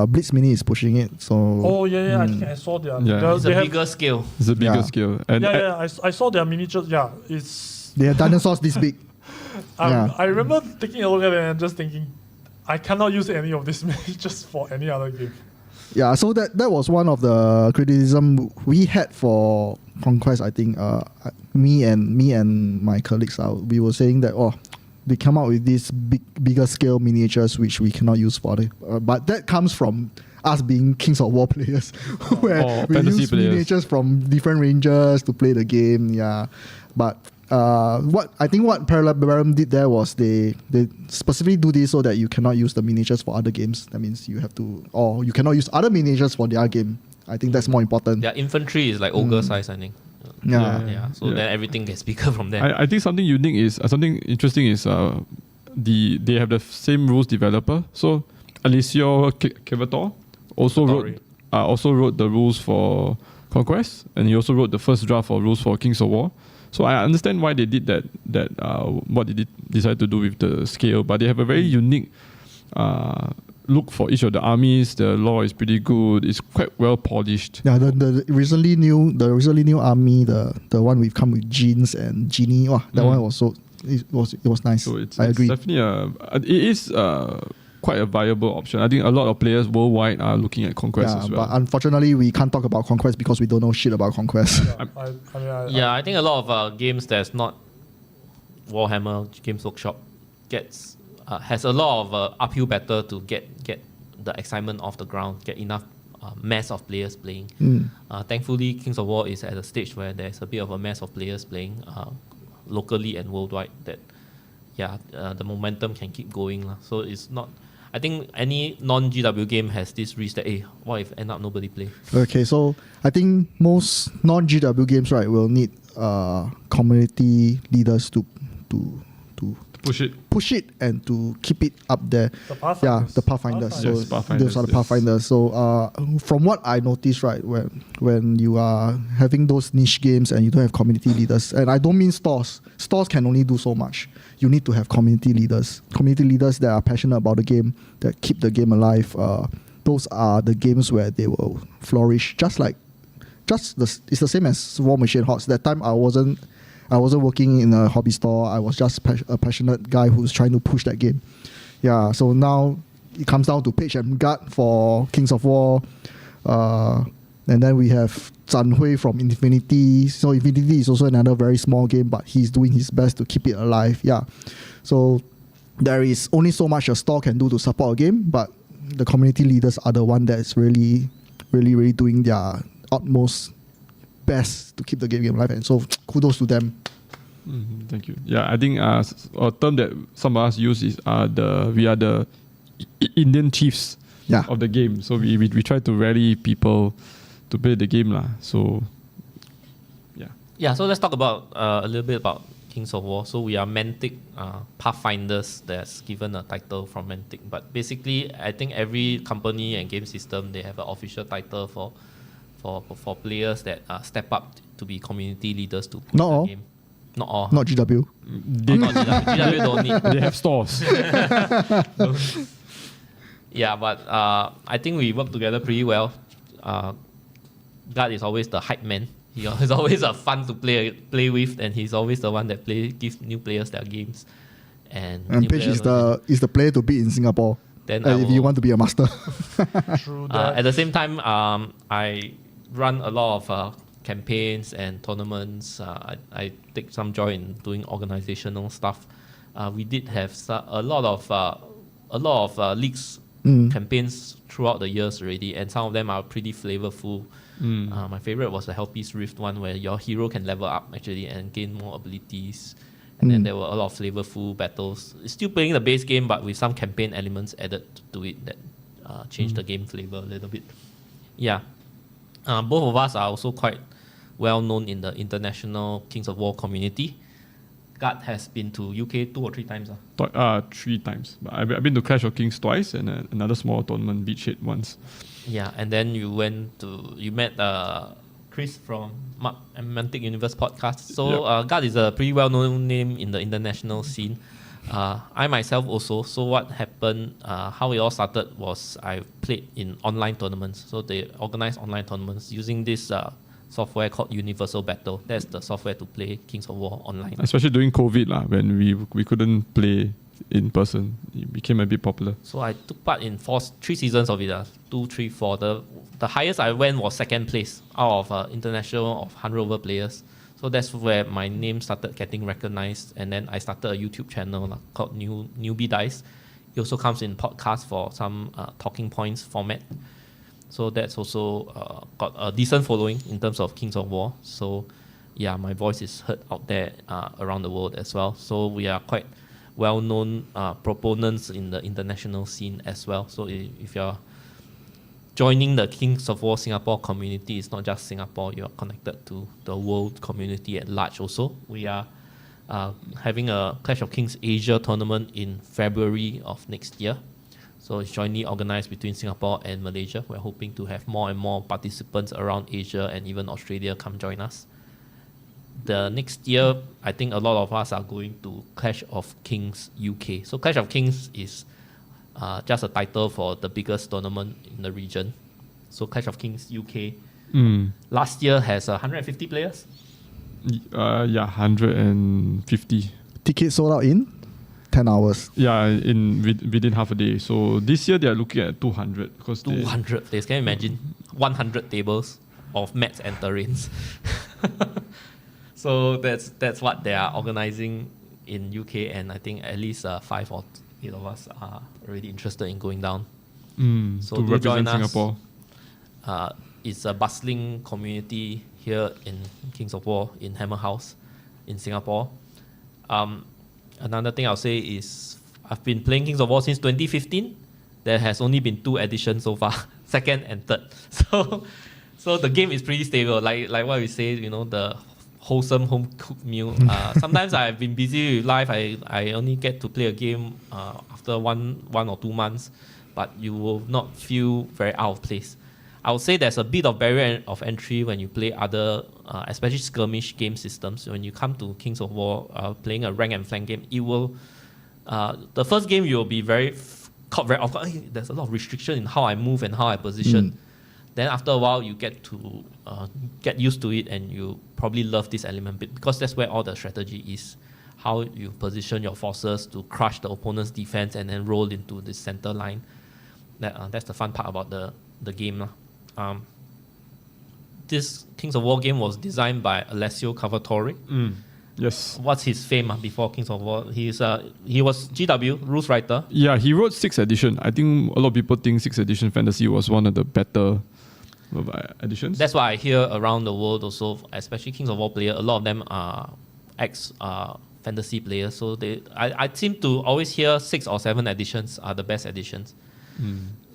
Blitz Mini is pushing it. So. Oh yeah. I think I saw their. Yeah. It's a bigger scale. It's a bigger scale. And I saw their miniatures. Yeah, it's. They have dinosaurs this big. I remember taking a look at it and just thinking, I cannot use any of this miniatures for any other game. Yeah, so that was one of the criticism we had for Conquest. I think me and my colleagues we were saying that they come out with these bigger scale miniatures which we cannot use for it. But that comes from us being Kings of War players, where we use miniatures from different ranges to play the game. Yeah, but what Parabellum did there was they specifically do this so that you cannot use the miniatures for other games. That means you have to, or you cannot use other miniatures for their game. I think that's more important. Their infantry is like ogre size, I think. Yeah. So then everything gets bigger from there. I think something unique is something interesting is they have the same rules developer. So Alessio Cavator also wrote the rules for Conquest, and he also wrote the first draft of rules for Kings of War. So I understand why they did that. What they decided to do with the scale, but they have a very unique look for each of the armies. The lore is pretty good. It's quite well polished. Yeah, the recently new army, the one we've come with Jeans and Genie. That one was it was nice. So it's agree. Definitely it is quite a viable option. I think a lot of players worldwide are looking at Conquest as well. But unfortunately, we can't talk about Conquest because we don't know shit about Conquest. I think a lot of games that's not Warhammer Games Workshop has a lot of uphill battle to get the excitement off the ground, get enough mass of players playing. Thankfully, Kings of War is at a stage where there's a bit of a mass of players playing locally and worldwide that the momentum can keep going lah. So it's not. I think any non-GW game has this risk that what if end up nobody play? Okay, so I think most non-GW games, right, will need community leaders to push it and to keep it up there. The Pathfinders. Yeah, the Pathfinders. So Yes, Pathfinders, those are the yes. Pathfinders. So from what I noticed, right, when you are having those niche games and you don't have community leaders, and I don't mean stores. Stores can only do so much. You need to have community leaders. Community leaders that are passionate about the game, that keep the game alive. Those are the games where they will flourish. It's the same as War Machine Hordes. That time I wasn't working in a hobby store. I was just a passionate guy who's trying to push that game. Yeah, so now it comes down to Page and Guard for Kings of War. And then we have Zhan Hui from Infinity. So Infinity is also another very small game, but he's doing his best to keep it alive. Yeah. So there is only so much a store can do to support a game, but the community leaders are the one that is really, really, really doing their utmost best to keep the game alive. And so kudos to them. Thank you. Yeah, I think a term that some of us use is we are the Indian chiefs of the game. So we try to rally people to play the game lah. So yeah. So let's talk about a little bit about Kings of War. So we are Mantic Pathfinders. That's given a title from Mantic. But basically, I think every company and game system, they have an official title for players that step up to be community leaders to push the game. Not all. Not GW. Not GW. GW don't need. they have stores. Yeah, but I think we work together pretty well. God is always the hype man. He is always fun to play with, and he's always the one that gives new players their games. And Page is the player to beat in Singapore. Then if you want to be a master. True that. at the same time, I run a lot of campaigns and tournaments. I take some joy in doing organizational stuff. We did have a lot of leagues campaigns throughout the years already, and some of them are pretty flavorful. My favorite was the Helpy's Rift one, where your hero can level up actually and gain more abilities. And then there were a lot of flavorful battles. It's still playing the base game, but with some campaign elements added to it that changed the game flavor a little bit. Yeah. Both of us are also quite well known in the international Kings of War community. Gad has been to UK 2 or 3 times. 3 times. But I've been to Clash of Kings twice and another small tournament, Beachhead, once. Yeah, and then you met Chris from Mantic Universe podcast. So Gad is a pretty well-known name in the international scene. I myself also. So what happened, how it all started was I played in online tournaments. So they organize online tournaments using this software called Universal Battle. That's the software to play Kings of War online. Especially during COVID, when we couldn't play in person. It became a bit popular. So I took part in 3 seasons of it. 2, 3, 4. The highest I went was 2nd place out of international of 100 over players. So that's where my name started getting recognized, and then I started a YouTube channel called Newbie Dice. It also comes in podcast for some talking points format. So that's also got a decent following in terms of Kings of War. So yeah, my voice is heard out there around the world as well. So we are quite well-known proponents in the international scene as well. So if you're joining the Kings of War Singapore community, it's not just Singapore, you're connected to the world community at large also. We are having a Clash of Kings Asia tournament in February of next year. So it's jointly organized between Singapore and Malaysia. We're hoping to have more and more participants around Asia and even Australia come join us. The next year, I think a lot of us are going to Clash of Kings UK. So Clash of Kings is just a title for the biggest tournament in the region. So Clash of Kings UK last year has 150 players. 150. Tickets sold out in 10 hours. Yeah, within half a day. So this year they are looking at 200 because 200 players. Can you imagine 100 tables of mats and terrains? So that's what they are organizing in UK, and I think at least 5 or 8 of us are already interested in going down. So to do represent join us. Singapore. It's a bustling community here in Kings of War in HammerHouse in Singapore. Another thing I'll say is I've been playing Kings of War since 2015. There has only been 2 editions so far, second and third. So the game is pretty stable. Like what we say, the wholesome home cooked meal. Sometimes I've been busy with life. I only get to play a game after one or 2 months, but you will not feel very out of place. I would say there's a bit of barrier of entry when you play other, especially skirmish game systems. When you come to Kings of War, playing a rank and flank game, it will. The first game you will be caught very off guard. There's a lot of restriction in how I move and how I position. Then after a while, you get to get used to it, and you probably love this element because that's where all the strategy is. How you position your forces to crush the opponent's defense and then roll into the center line. That's the fun part about the game. This Kings of War game was designed by Alessio Cavatore. Yes. What's his fame before Kings of War? He was GW, rules writer. Yeah, he wrote 6th edition. I think a lot of people think 6th edition fantasy was one of the better editions. That's why I hear around the world also, especially Kings of War players, a lot of them are fantasy players. So I seem to always hear 6 or 7 editions are the best editions.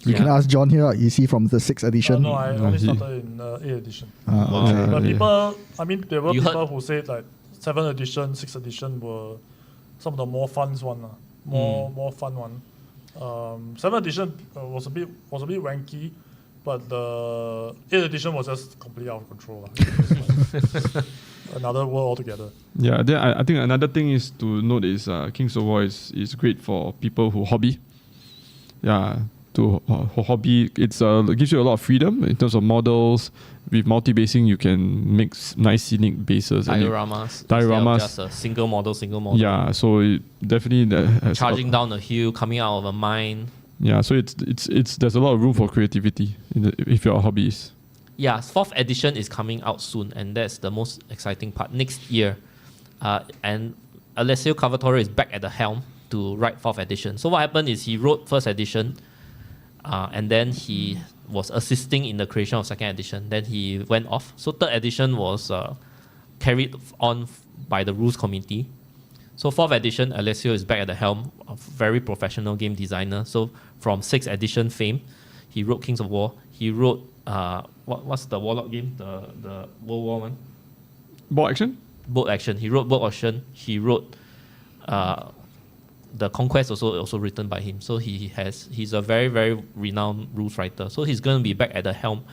We can ask John here. Is he from the 6th edition? No, I only started in 8th edition. Okay. But people, there were people who said like 7th edition, 6th edition were some of the more fun one. More fun one. 7th edition was a bit wanky, but the 8th edition was just completely out of control. Another world altogether. Yeah, then I think another thing is to note is Kings of War is great for people who hobby. Yeah, to hobby, it gives you a lot of freedom in terms of models. With multi-basing, you can make nice scenic bases. Dioramas. Just a single model. Yeah, so it definitely charging down a hill, coming out of a mine. Yeah, so it's there's a lot of room for creativity if you're a hobbyist. Yeah, 4th edition is coming out soon, and that's the most exciting part next year. And Alessio Cavatore is back at the helm to write 4th edition. So what happened is he wrote 1st edition, and then he was assisting in the creation of 2nd edition. Then he went off. So 3rd edition was carried on by the rules committee. So 4th edition, Alessio is back at the helm, a very professional game designer. So from 6th edition fame, he wrote Kings of War. He wrote what's the Warlock game? The World War one. Bolt action. Bolt action. He wrote Bolt action. He wrote the Conquest also written by him. So he's a very, very renowned rules writer. So he's going to be back at the helm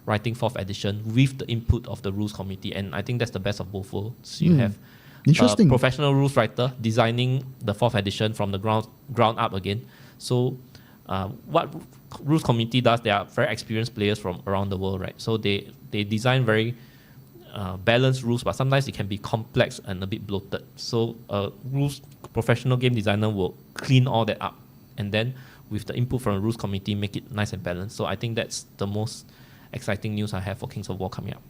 writing 4th edition with the input of the rules committee. And I think that's the best of both worlds. You have a professional rules writer designing the 4th edition from the ground up again. So what rules committee does, they are very experienced players from around the world, right? So they design very balanced rules, but sometimes it can be complex and a bit bloated. So a rules professional game designer will clean all that up, and then with the input from the rules committee, make it nice and balanced. So I think that's the most exciting news I have for Kings of War coming up.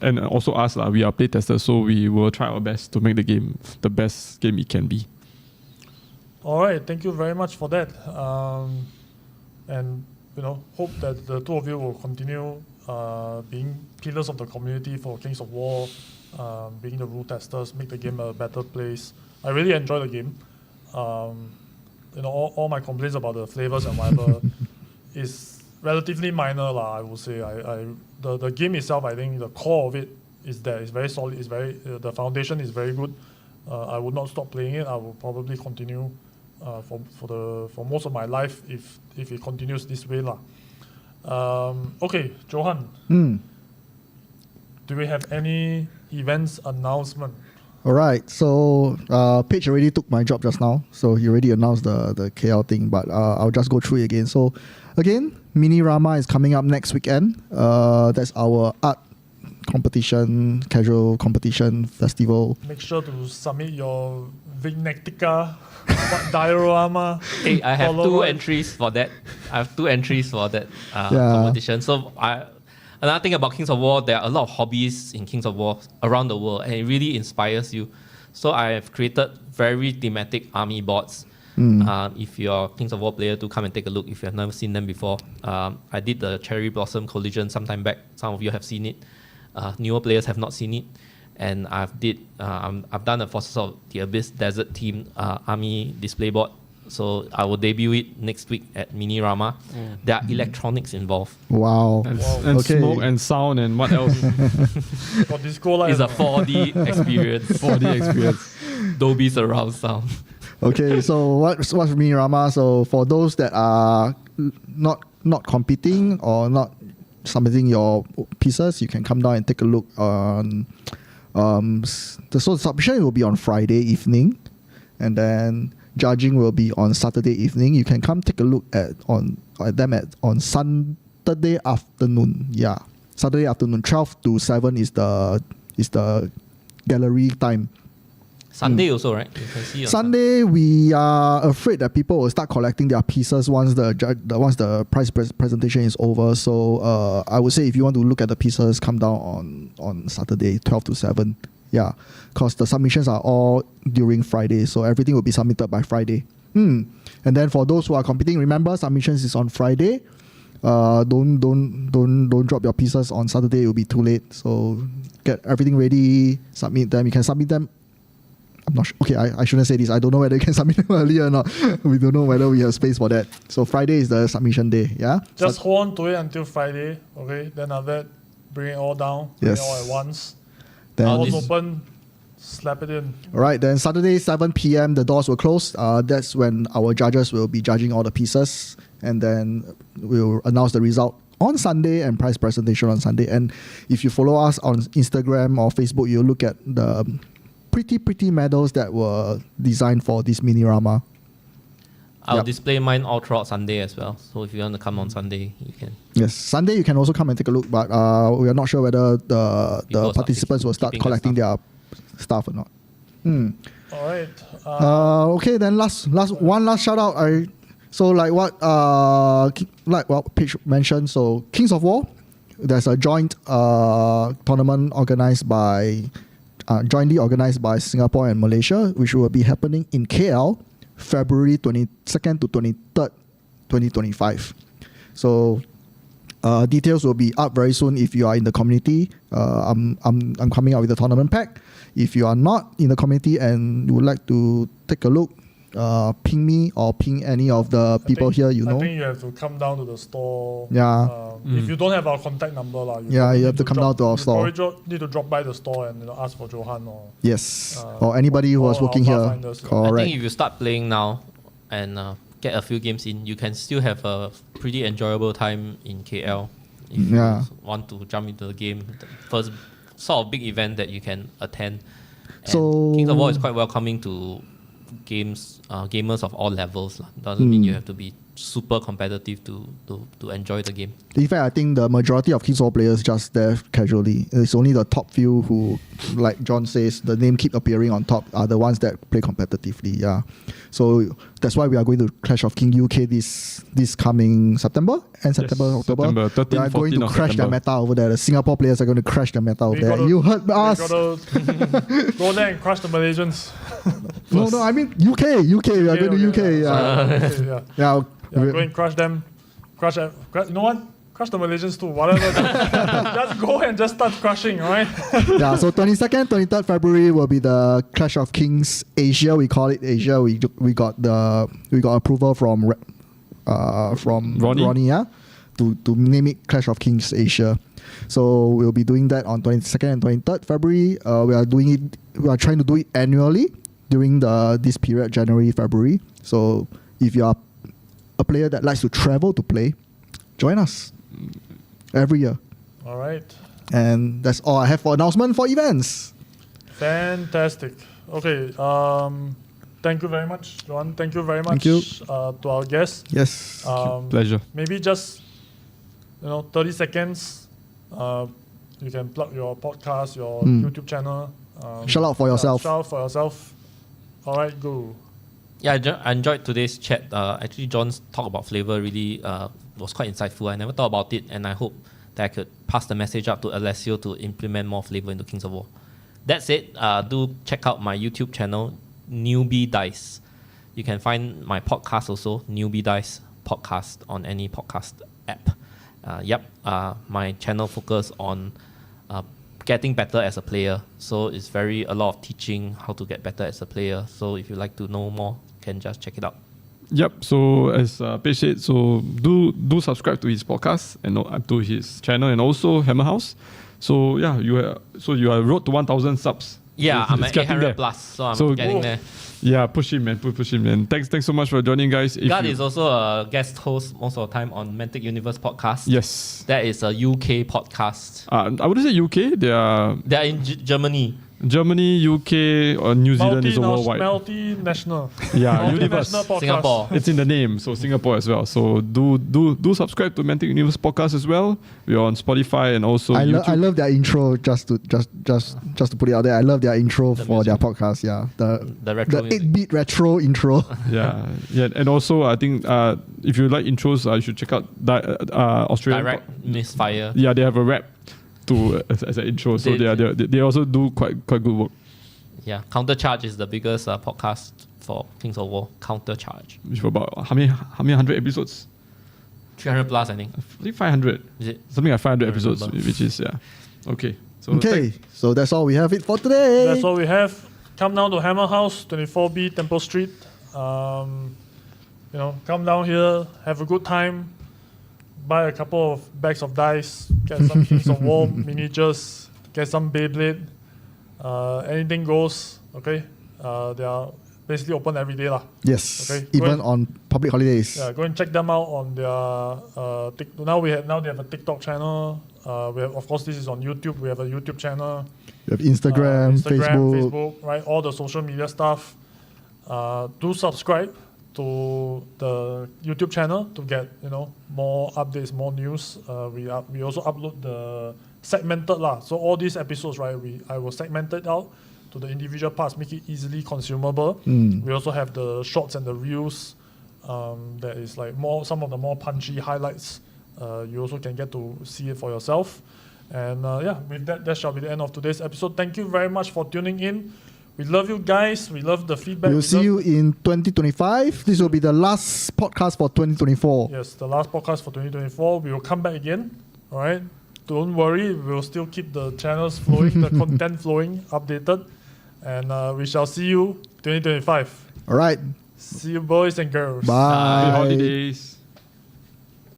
And also us, we are playtesters, so we will try our best to make the game the best game it can be. All right, thank you very much for that. And hope that the two of you will continue being pillars of the community for Kings of War, being the rule testers, make the game a better place. I really enjoy the game. All my complaints about the flavors and whatever is relatively minor, I would say. The game itself, I think the core of it is there. It's very solid. It's very the foundation is very good. I would not stop playing it. I will probably continue for most of my life if it continues this way, Okay, Johan. Do we have any events announcement? All right. So Paige already took my job just now. So he already announced the KL thing, but I'll just go through it again. So again, Mini-Rama is coming up next weekend. That's our art competition, casual competition festival. Make sure to submit your Vignectica diorama. Hey, I have 2 entries for that. Competition. So another thing about Kings of War, there are a lot of hobbies in Kings of War around the world, and it really inspires you. So I have created very thematic army boards. If you're a Kings of War player, do come and take a look if you have never seen them before. I did the Cherry Blossom Collision sometime back. Some of you have seen it. Newer players have not seen it. and I've done a Forces of the Abyss Desert Team Army display board. So I will debut it next week at Mini-Rama. There are electronics involved. Wow. And Okay. smoke and sound and what else? Got disco light. It's a 4D experience. 4D experience. Dolby surround sound. Okay, so what's Mini-Rama? So for those that are not competing or not submitting your pieces, you can come down and take a look on. The submission will be on Friday evening, and then judging will be on Saturday evening. You can come take a look at them on Saturday afternoon. Yeah, Saturday afternoon, 12 to 7 is the gallery time. Sunday also, right? You can see on Sunday, we are afraid that people will start collecting their pieces once the prize presentation is over. So I would say if you want to look at the pieces, come down on Saturday, 12 to 7. Yeah, because the submissions are all during Friday, so everything will be submitted by Friday. And then for those who are competing, remember submissions is on Friday. Don't drop your pieces on Saturday; it will be too late. So get everything ready, submit them. You can submit them. I'm not sure. Okay, I shouldn't say this. I don't know whether you can submit them earlier or not. We don't know whether we have space for that. So Friday is the submission day. Yeah. Just hold on to it until Friday, okay? Then after that, bring it all down. Bring Yes. it all at once. Then Doors open, slap it in. all right. Then Saturday 7 p.m. the doors will close. That's when our judges will be judging all the pieces, and then we'll announce the result on Sunday and prize presentation on Sunday. And if you follow us on Instagram or Facebook, you'll look at the pretty medals that were designed for this Mini-Rama. I'll Yep. display mine all throughout Sunday as well. So if you want to come on Sunday, you can. Yes, Sunday you can also come and take a look, but we are not sure whether the People will start participants will start keeping the collecting their stuff or not. All right. Okay, then one last shout out. So like what Paige mentioned. So Kings of War, there's a joint tournament jointly organized by Singapore and Malaysia, which will be happening in KL, February 22nd to 23rd, 2025. So details will be up very soon if you are in the community. I'm coming out with a tournament pack. If you are not in the community and you would like to take a look, ping me or ping any of the people here. I think you have to come down to the store. Yeah. If you don't have our contact number, you have to come down to our store. You probably need to drop by the store and ask for Johan or. Yes, or anybody who was or working here. Pathfinders. I Correct. think if you start playing now and get a few games in, you can still have a pretty enjoyable time in KL. If Yeah. you want to jump into the game, the first sort of big event that you can attend. And So- Kings of War is quite welcoming to gamers of all levels. Doesn't mean you have to be super competitive to enjoy the game. In fact, I think the majority of Kings of War players just there casually. It's only the top few who, like John says, the name keep appearing on top are the ones that play competitively. Yeah, so that's why we are going to Clash of King UK this coming September and October. September 13, we are going 14 to of crash their September. meta over there. The Singapore players are going to crash the meta over We there. gotta- You heard We us. gotta go there and crush the Malaysians. No, I mean UK. We are going to UK. Okay, yeah. Yeah. Yeah, go and crush them. Crush, you know what? Crush the Malaysians too. Whatever. Just go and just start crushing, alright? Yeah, so 22nd, 23rd February will be the Clash of Kings Asia. We call it Asia. We got approval from Ronnie, yeah, to name it Clash of Kings Asia. So we'll be doing that on 22nd and 23rd February. We are trying to do it annually during this period, January, February. So if you are a player that likes to travel to play, join us every year. Alright. And that's all I have for announcement for events. Fantastic. Okay. Thank you very much, Johan. Thank you very much Thank you. to our guests. Yes. Pleasure. Maybe just 30 seconds. You can plug your podcast, your YouTube channel. Shout out for yourself. Shout out for yourself. All right, go. Yeah, I enjoyed today's chat. Actually, John's talk about flavor really was quite insightful. I never thought about it, and I hope that I could pass the message up to Alessio to implement more flavor into Kings of War. That's it. Do check out my YouTube channel, Newbie Dice. You can find my podcast also, Newbie Dice Podcast, on any podcast app. My channel focus on getting better as a player. So it's a lot of teaching how to get better as a player. So if you like to know more, you can just check it out. Yep. So as Pei said, so do subscribe to his podcast and to his channel, and also HammerHouse. So yeah, you are road to 1,000 subs. Yeah, So I'm it's at getting 800 there. plus, so I'm So- getting there. Yeah, push him, man. Push him, man. Thanks so much for joining, guys. If God you- is also a guest host most of the time on Mantic Universe podcast. Yes. That is a UK podcast. I wouldn't say UK. They are They're in Germany. Germany, UK, or New Zealand is worldwide. Multinational. Yeah, universe. Multinational podcast. Singapore. It's in the name, so Singapore as well. So do subscribe to Mantic Universe podcast as well. We're on Spotify and also I YouTube. love their intro. Just to put it out there, I love their intro The for their music. podcast. Yeah, The retro music. 8-bit retro intro. yeah, and also I think if you like intros, you should check out Australian. Direct misfire. Yeah, they have a rap as an intro, so they also do quite good work. Yeah, Countercharge is the biggest podcast for Kings of War. Countercharge. With about how many 100 episodes? 300 plus, I think. I think 500. Is it? Something like 500 I episodes, remember. which is okay. So Okay, so that's all we have it for today. That's all we have. Come down to HammerHouse, 24B Temple Street. Come down here, have a good time. Buy a couple of bags of dice, get some Kings of War miniatures, get some Beyblade. Anything goes. Okay, they are basically open every day lah. Yes, Okay, even go on public holidays. Yeah, go and check them out on their TikTok. Now they have a TikTok channel. We have, of course, this is on YouTube. We have a YouTube channel. You have Instagram, Facebook. Right? All the social media stuff. Do subscribe to the YouTube channel to get more updates, more news. We also upload the segmented lah. So all these episodes, right? I will segment it out to the individual parts, make it easily consumable. We also have the shorts and the reels. That is like some of the more punchy highlights. You also can get to see it for yourself. And with that shall be the end of today's episode. Thank you very much for tuning in. We love you guys. We love the feedback. We'll see you in 2025. This will be the last podcast for 2024. Yes, the last podcast for 2024. We will come back again. All right. Don't worry. We'll still keep the channels flowing, the content flowing, updated. And we shall see you 2025. All right. See you, boys and girls. Bye. happy holidays.